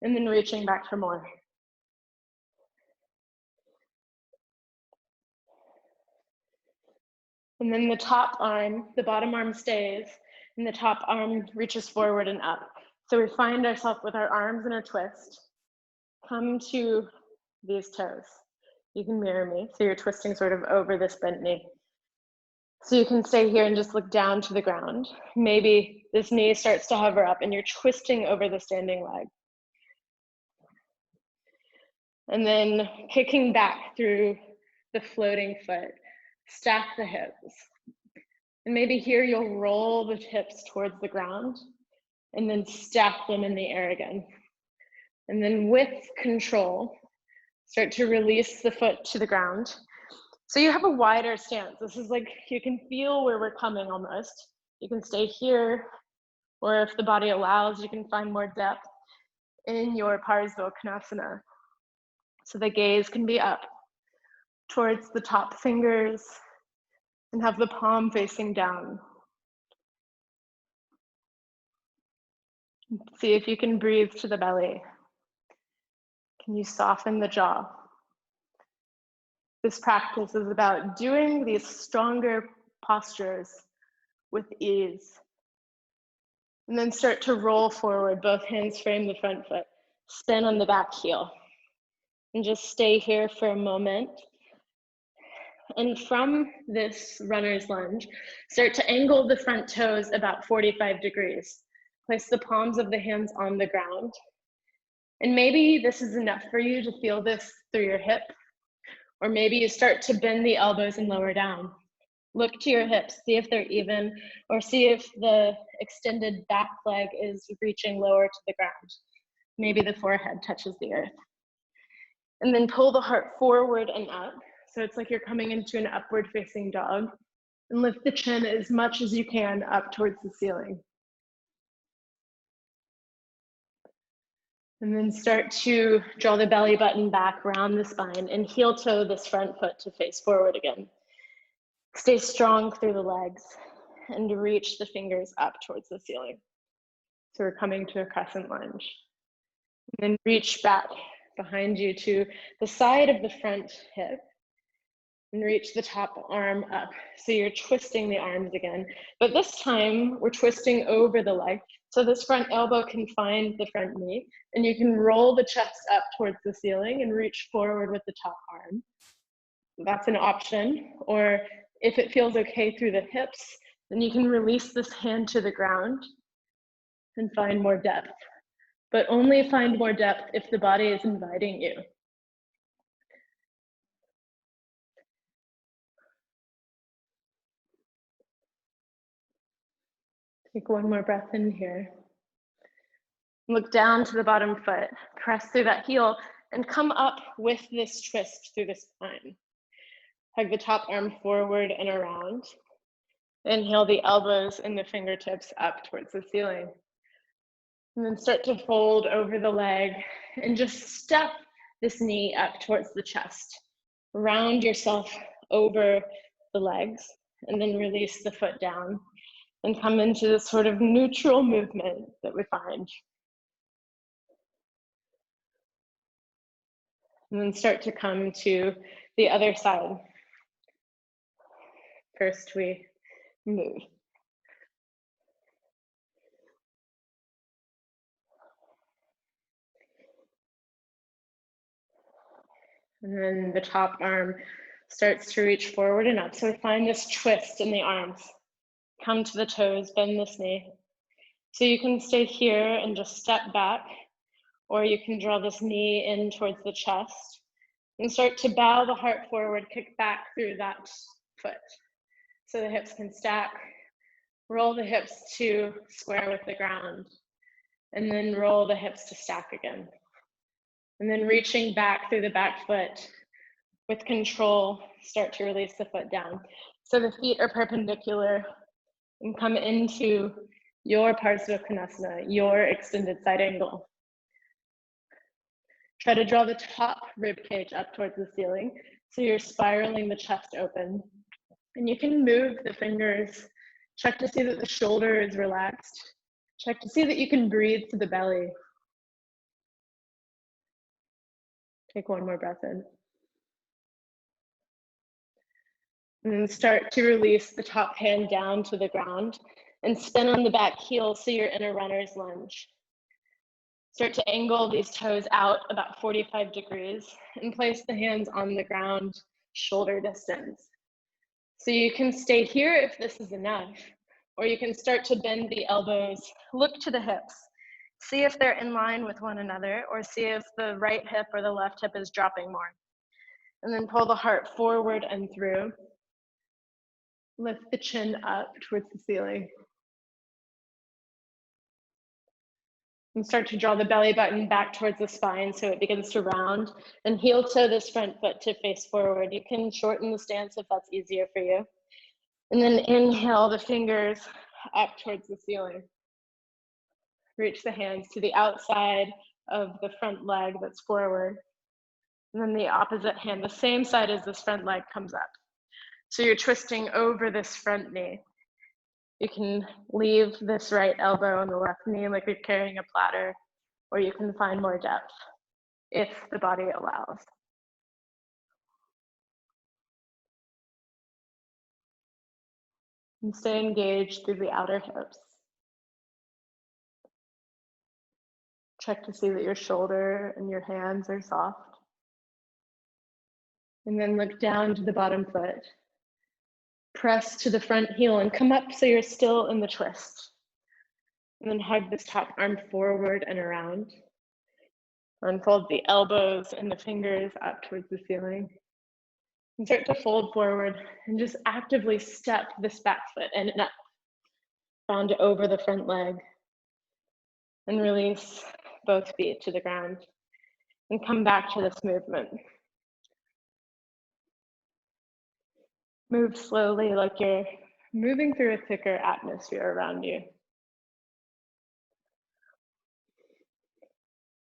and then reaching back for more. And then the top arm, the bottom arm stays, and the top arm reaches forward and up. So we find ourselves with our arms in a twist. Come to these toes. You can mirror me, so you're twisting sort of over this bent knee. So you can stay here and just look down to the ground. Maybe this knee starts to hover up and you're twisting over the standing leg. And then kicking back through the floating foot, stack the hips. And maybe here you'll roll the hips towards the ground and then stack them in the air again. And then with control, start to release the foot to the ground. So you have a wider stance. This is like, you can feel where we're coming almost. You can stay here, or if the body allows, you can find more depth in your Parsva Konasana. So the gaze can be up towards the top fingers and have the palm facing down. See if you can breathe to the belly. Can you soften the jaw? This practice is about doing these stronger postures with ease. And then start to roll forward, both hands frame the front foot, spin on the back heel. And just stay here for a moment. And from this runner's lunge, start to angle the front toes about 45 degrees. Place the palms of the hands on the ground. And maybe this is enough for you to feel this through your hip, or maybe you start to bend the elbows and lower down. Look to your hips, see if they're even, or see if the extended back leg is reaching lower to the ground. Maybe the forehead touches the earth. And then pull the heart forward and up. So it's like you're coming into an upward facing dog. And lift the chin as much as you can up towards the ceiling. And then start to draw the belly button back around the spine and heel toe this front foot to face forward again. Stay strong through the legs and reach the fingers up towards the ceiling. So we're coming to a crescent lunge. And then reach back behind you to the side of the front hip and reach the top arm up. So you're twisting the arms again, but this time we're twisting over the leg. So this front elbow can find the front knee, and you can roll the chest up towards the ceiling and reach forward with the top arm. That's an option. Or if it feels okay through the hips, then you can release this hand to the ground and find more depth. But only find more depth if the body is inviting you. Take one more breath in here. Look down to the bottom foot, press through that heel, and come up with this twist through the spine. Hug the top arm forward and around. Inhale the elbows and the fingertips up towards the ceiling. And then start to fold over the leg and just step this knee up towards the chest. Round yourself over the legs and then release the foot down and come into this sort of neutral movement that we find. And then start to come to the other side. First we move. And then the top arm starts to reach forward and up. So find this twist in the arms. Come to the toes, bend this knee. So you can stay here and just step back, or you can draw this knee in towards the chest and start to bow the heart forward, kick back through that foot. So the hips can stack. Roll the hips to square with the ground, and then roll the hips to stack again. And then reaching back through the back foot with control, start to release the foot down. So the feet are perpendicular and come into your Parsva Konasana, your extended side angle. Try to draw the top rib cage up towards the ceiling, so you're spiraling the chest open. And you can move the fingers. Check to see that the shoulder is relaxed. Check to see that you can breathe through the belly. Take one more breath in. And then start to release the top hand down to the ground and spin on the back heel so you're in a runner's lunge. Start to angle these toes out about 45 degrees and place the hands on the ground, shoulder distance. So you can stay here if this is enough, or you can start to bend the elbows, look to the hips, see if they're in line with one another, or see if the right hip or the left hip is dropping more. And then pull the heart forward and through. Lift the chin up towards the ceiling. And start to draw the belly button back towards the spine so it begins to round, and heel toe this front foot to face forward. You can shorten the stance if that's easier for you. And then inhale the fingers up towards the ceiling. Reach the hands to the outside of the front leg that's forward. And then the opposite hand, the same side as this front leg, comes up. So you're twisting over this front knee. You can leave this right elbow on the left knee like you're carrying a platter, or you can find more depth if the body allows. And stay engaged through the outer hips. Check to see that your shoulder and your hands are soft. And then look down to the bottom foot. Press to the front heel and come up so you're still in the twist. And then hug this top arm forward and around. Unfold the elbows and the fingers up towards the ceiling. And start to fold forward and just actively step this back foot in and up, round over the front leg, and release both feet to the ground. And come back to this movement. Move slowly like you're moving through a thicker atmosphere around you.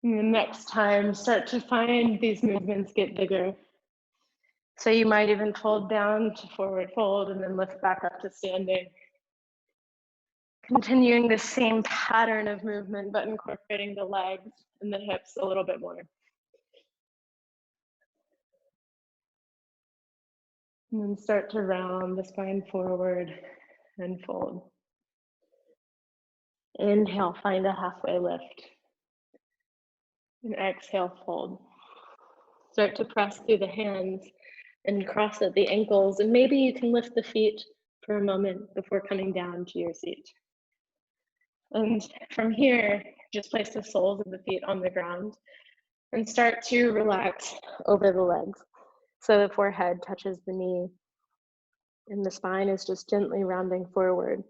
And the next time, start to find these movements get bigger. So you might even fold down to forward fold and then lift back up to standing. Continuing the same pattern of movement, but incorporating the legs and the hips a little bit more. And then start to round the spine forward and fold. Inhale, find a halfway lift. And exhale, fold. Start to press through the hands and cross at the ankles. And maybe you can lift the feet for a moment before coming down to your seat. And from here, just place the soles of the feet on the ground and start to relax over the legs. So the forehead touches the knee and the spine is just gently rounding forward.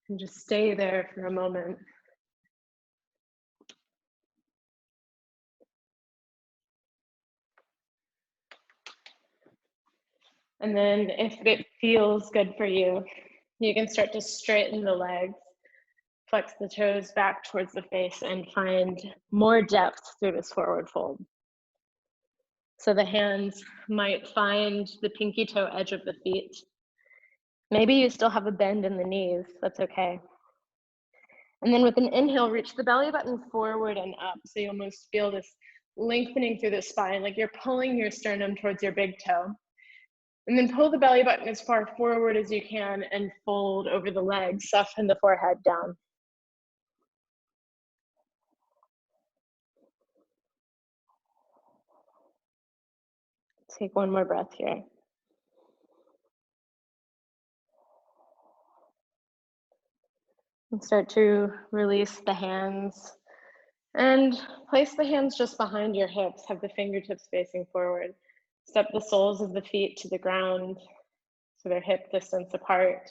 And just stay there for a moment. And then if it feels good for you, you can start to straighten the legs, flex the toes back towards the face and find more depth through this forward fold. So the hands might find the pinky toe edge of the feet. Maybe you still have a bend in the knees, that's okay. And then with an inhale, reach the belly button forward and up. So you almost feel this lengthening through the spine, like you're pulling your sternum towards your big toe. And then pull the belly button as far forward as you can and fold over the legs, soften the forehead down. Take one more breath here. And start to release the hands and place the hands just behind your hips, have the fingertips facing forward. Step the soles of the feet to the ground so they're hip distance apart.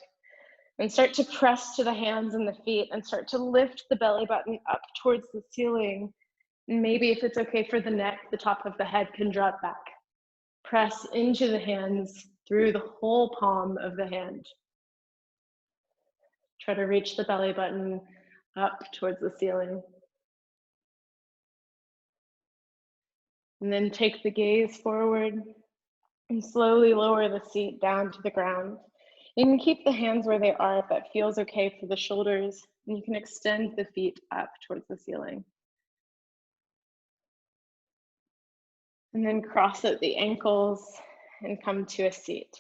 And start to press to the hands and the feet and start to lift the belly button up towards the ceiling. And maybe if it's okay for the neck, the top of the head can drop back. Press into the hands through the whole palm of the hand. Try to reach the belly button up towards the ceiling. And then take the gaze forward and slowly lower the seat down to the ground. You can keep the hands where they are if that feels okay for the shoulders, and you can extend the feet up towards the ceiling. And then cross at the ankles and come to a seat.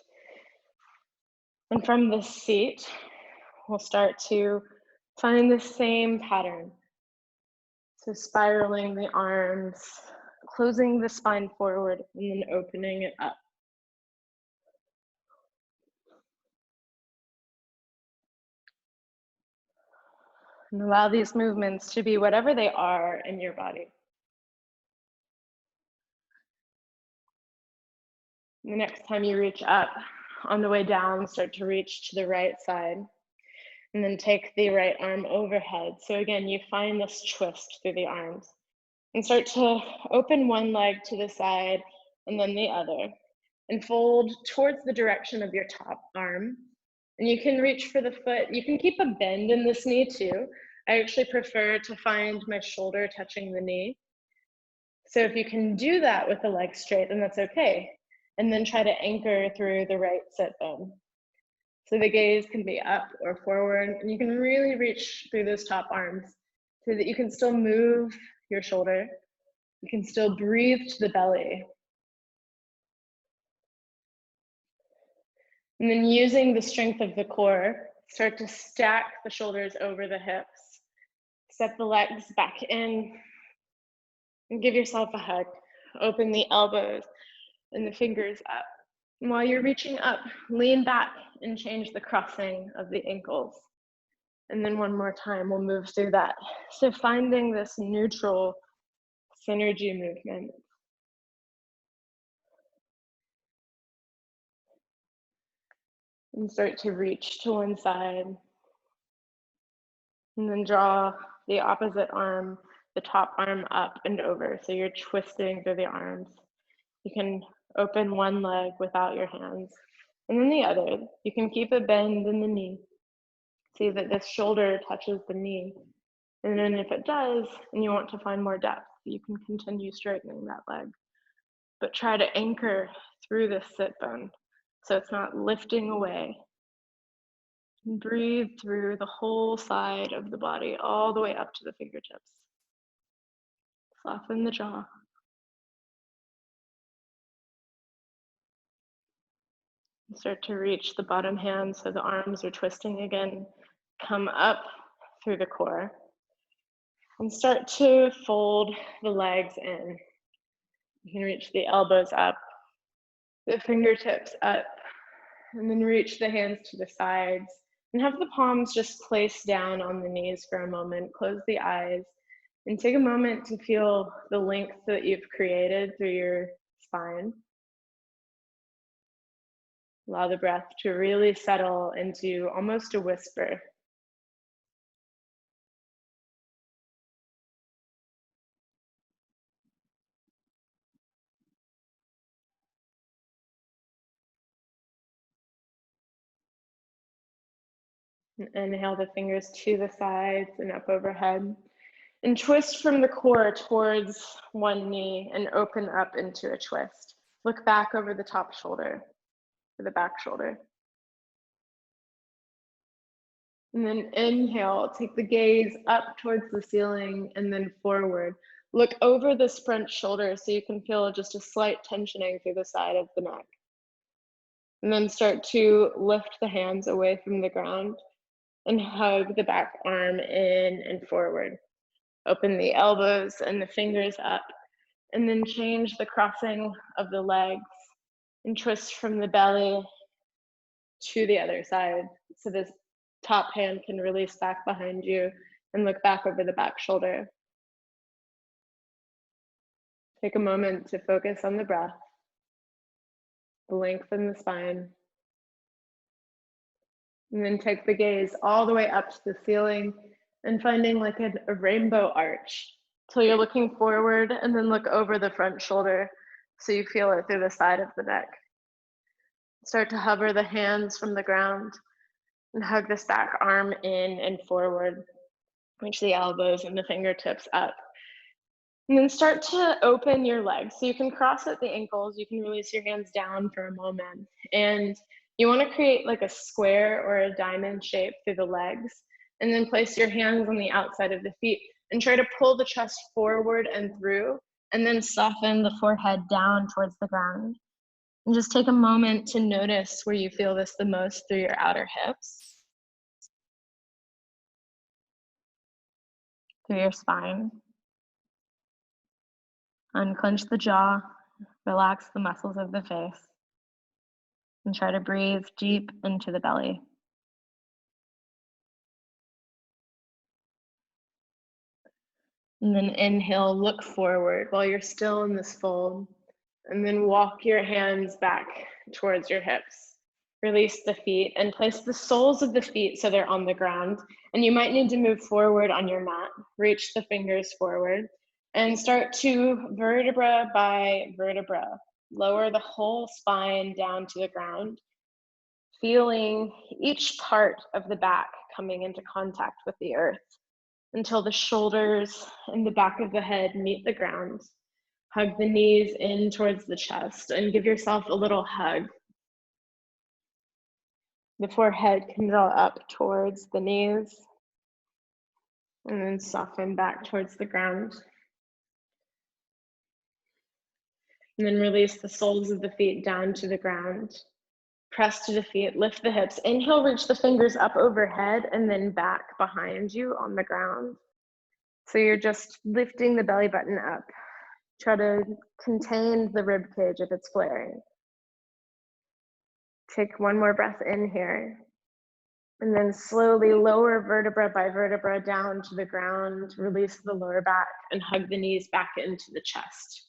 And from this seat, we'll start to find the same pattern. So spiraling the arms, closing the spine forward, and then opening it up. And allow these movements to be whatever they are in your body. The next time you reach up, on the way down, start to reach to the right side. And then take the right arm overhead. So again, you find this twist through the arms. And start to open one leg to the side and then the other. And fold towards the direction of your top arm. And you can reach for the foot. You can keep a bend in this knee too. I actually prefer to find my shoulder touching the knee. So if you can do that with the leg straight, then that's okay. And then try to anchor through the right sit bone. So the gaze can be up or forward, and you can really reach through those top arms so that you can still move your shoulder. You can still breathe to the belly. And then using the strength of the core, start to stack the shoulders over the hips. Step the legs back in and give yourself a hug. Open the elbows and the fingers up. And while you're reaching up, lean back and change the crossing of the ankles. And then one more time, we'll move through that. So finding this neutral synergy movement. And start to reach to one side. And then draw the opposite arm, the top arm up and over. So you're twisting through the arms. You can open one leg without your hands. And then the other. You can keep a bend in the knee. See that this shoulder touches the knee. And then if it does, and you want to find more depth, you can continue straightening that leg. But try to anchor through this sit bone so it's not lifting away. And breathe through the whole side of the body, all the way up to the fingertips. Soften the jaw. And start to reach the bottom hand so the arms are twisting again. Come up through the core. And start to fold the legs in. You can reach the elbows up, the fingertips up, and then reach the hands to the sides. And have the palms just placed down on the knees for a moment. Close the eyes and take a moment to feel the length that you've created through your spine. Allow the breath to really settle into almost a whisper. And inhale the fingers to the sides and up overhead. And twist from the core towards one knee and open up into a twist. Look back over the top shoulder, or the back shoulder. And then inhale, take the gaze up towards the ceiling and then forward. Look over this front shoulder so you can feel just a slight tensioning through the side of the neck. And then start to lift the hands away from the ground and hug the back arm in and forward. Open the elbows and the fingers up, and then change the crossing of the legs and twist from the belly to the other side. So this top hand can release back behind you and look back over the back shoulder. Take a moment to focus on the breath, lengthen the spine, and then take the gaze all the way up to the ceiling and finding like a rainbow arch. So you're looking forward and then look over the front shoulder so you feel it through the side of the neck. Start to hover the hands from the ground and hug this back arm in and forward. Reach the elbows and the fingertips up. And then start to open your legs. So you can cross at the ankles, you can release your hands down for a moment. And you want to create like a square or a diamond shape through the legs. And then place your hands on the outside of the feet and try to pull the chest forward and through. And then soften the forehead down towards the ground. And just take a moment to notice where you feel this the most through your outer hips, through your spine. Unclench the jaw, relax the muscles of the face, and try to breathe deep into the belly. And then inhale, look forward while you're still in this fold, and then walk your hands back towards your hips. Release the feet and place the soles of the feet so they're on the ground. And you might need to move forward on your mat. Reach the fingers forward and start to vertebra by vertebra. Lower the whole spine down to the ground, feeling each part of the back coming into contact with the earth until the shoulders and the back of the head meet the ground. Hug the knees in towards the chest and give yourself a little hug. The forehead can draw up towards the knees and then soften back towards the ground. And then release the soles of the feet down to the ground. Press to the feet, lift the hips. Inhale, reach the fingers up overhead and then back behind you on the ground. So you're just lifting the belly button up. Try to contain the rib cage if it's flaring. Take one more breath in here. And then slowly lower vertebra by vertebra down to the ground. Release the lower back and hug the knees back into the chest.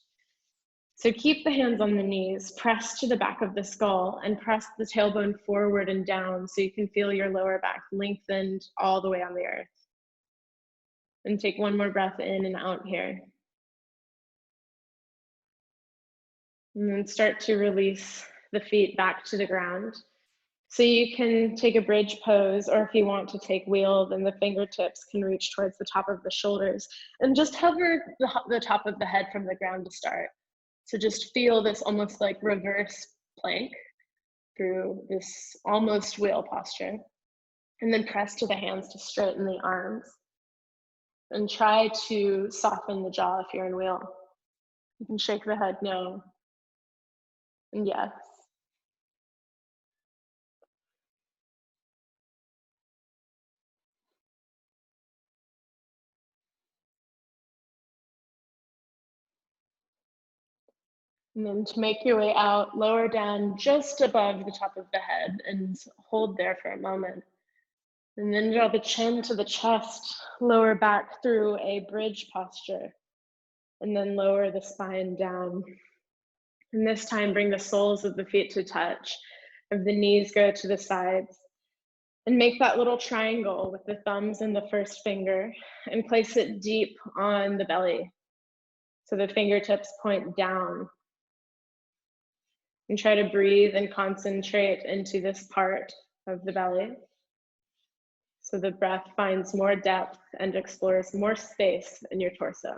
So keep the hands on the knees, press to the back of the skull, and press the tailbone forward and down so you can feel your lower back lengthened all the way on the earth. And take one more breath in and out here. And then start to release the feet back to the ground. So you can take a bridge pose, or if you want to take wheel, then the fingertips can reach towards the top of the shoulders and just hover the top of the head from the ground to start. So just feel this almost like reverse plank through this almost wheel posture. And then press to the hands to straighten the arms. And try to soften the jaw if you're in wheel. You can shake the head no and yes. And then to make your way out, lower down just above the top of the head and hold there for a moment. And then draw the chin to the chest, lower back through a bridge posture, and then lower the spine down. And this time, bring the soles of the feet to touch, of the knees go to the sides. And make that little triangle with the thumbs and the first finger and place it deep on the belly. So the fingertips point down. And try to breathe and concentrate into this part of the belly. So the breath finds more depth and explores more space in your torso.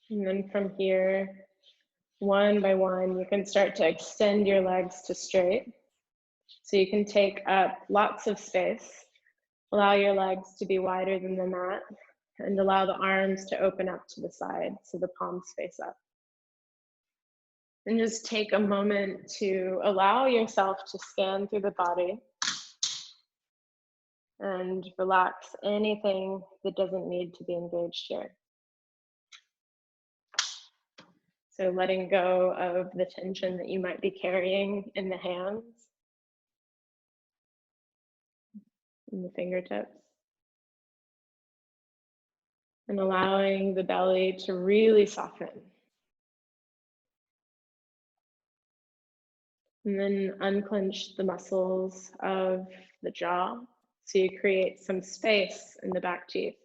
And then from here, one by one, you can start to extend your legs to straight. So you can take up lots of space. Allow your legs to be wider than the mat and allow the arms to open up to the side so the palms face up. And just take a moment to allow yourself to scan through the body and relax anything that doesn't need to be engaged here. So letting go of the tension that you might be carrying in the hands and the fingertips. And allowing the belly to really soften. And then unclench the muscles of the jaw so you create some space in the back teeth.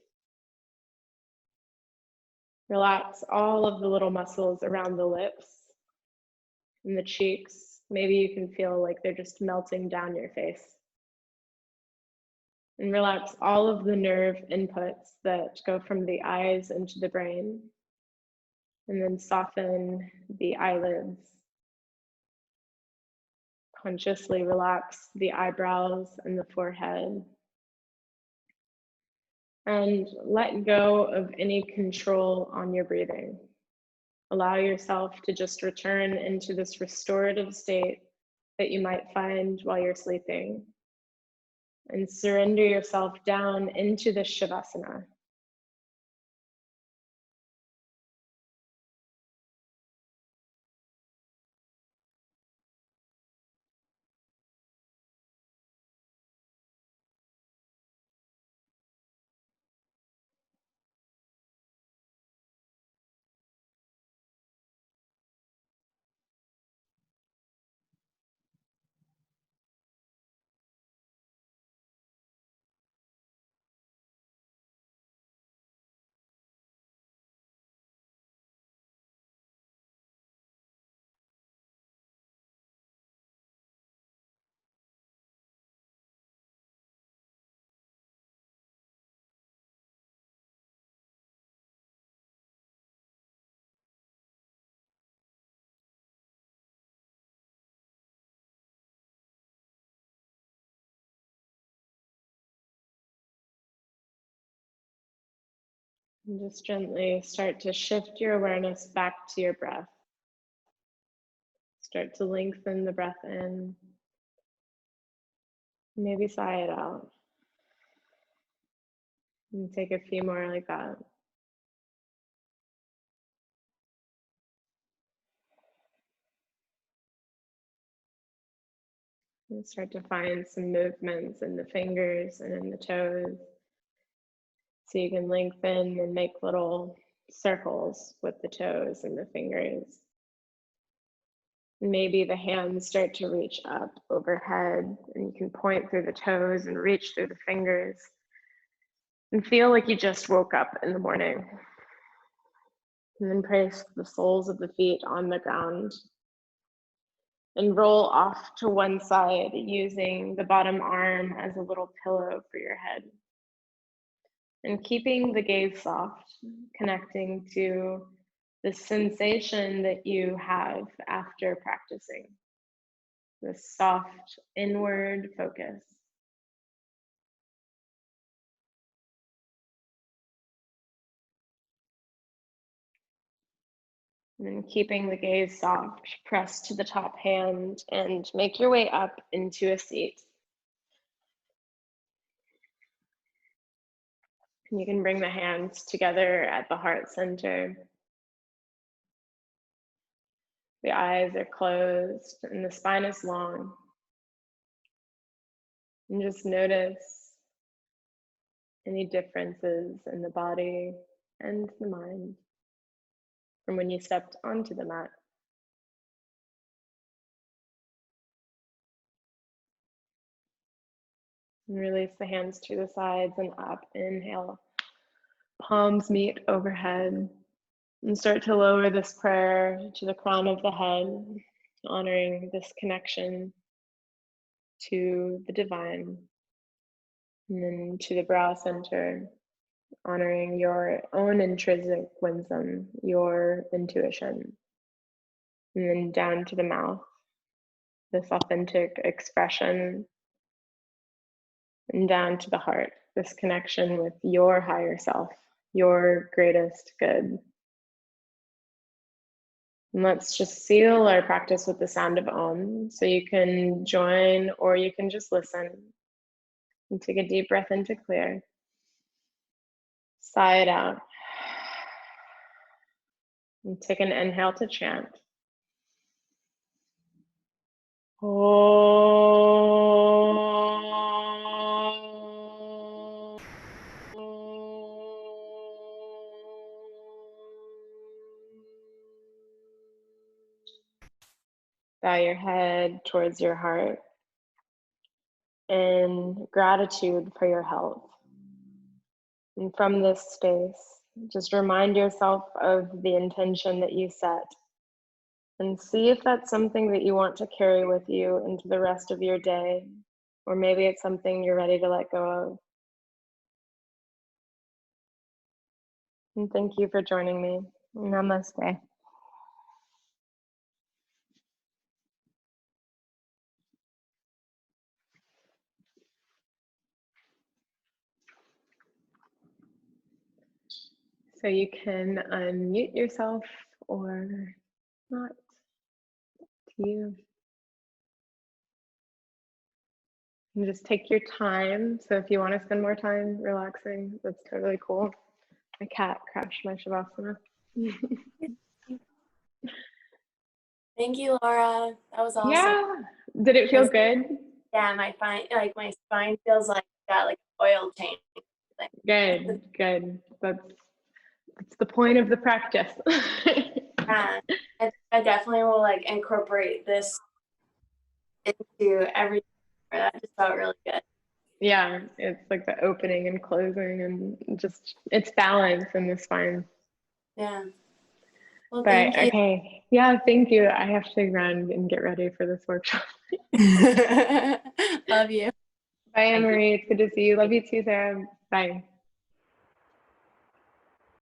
Relax all of the little muscles around the lips and the cheeks. Maybe you can feel like they're just melting down your face. And relax all of the nerve inputs that go from the eyes into the brain. And then soften the eyelids. Consciously relax the eyebrows and the forehead. And let go of any control on your breathing. Allow yourself to just return into this restorative state that you might find while you're sleeping. And surrender yourself down into the Shavasana. And just gently start to shift your awareness back to your breath. Start to lengthen the breath in. Maybe sigh it out. And take a few more like that. And start to find some movements in the fingers and in the toes. So you can lengthen and make little circles with the toes and the fingers. Maybe the hands start to reach up overhead, and you can point through the toes and reach through the fingers and feel like you just woke up in the morning. And then place the soles of the feet on the ground and roll off to one side using the bottom arm as a little pillow for your head. And keeping the gaze soft, connecting to the sensation that you have after practicing, this soft inward focus. And then keeping the gaze soft, press to the top hand and make your way up into a seat. And you can bring the hands together at the heart center. The eyes are closed and the spine is long. And just notice any differences in the body and the mind from when you stepped onto the mat. And release the hands to the sides and up. Inhale, palms meet overhead. And start to lower this prayer to the crown of the head, honoring this connection to the divine. And then to the brow center, honoring your own intrinsic wisdom, your intuition. And then down to the mouth, this authentic expression. And down to the heart, this connection with your higher self, your greatest good. And let's just seal our practice with the sound of Om. So you can join or you can just listen. And take a deep breath in to clear. Sigh it out. And take an inhale to chant. Om. Bow your head towards your heart in gratitude for your health. And from this space, just remind yourself of the intention that you set and see if that's something that you want to carry with you into the rest of your day, or maybe it's something you're ready to let go of. And thank you for joining me. Namaste. So you can unmute yourself or not, to you. And just take your time. So if you want to spend more time relaxing, that's totally cool. My cat crashed my Shavasana. Thank you, Laura. That was awesome. Yeah. Did it feel good? Yeah, my spine feels like got like oil change. Good, good. That's the point of the practice. Yeah, I definitely will like incorporate this into everything. That just felt really good. Yeah, it's like the opening and closing and just it's balance in the spine. Yeah. Well, But thank you. okay. Yeah, thank you. I have to run and get ready for this workshop. Love you. Bye, Anne Marie. It's good to see you. Love you too, Sarah. Bye.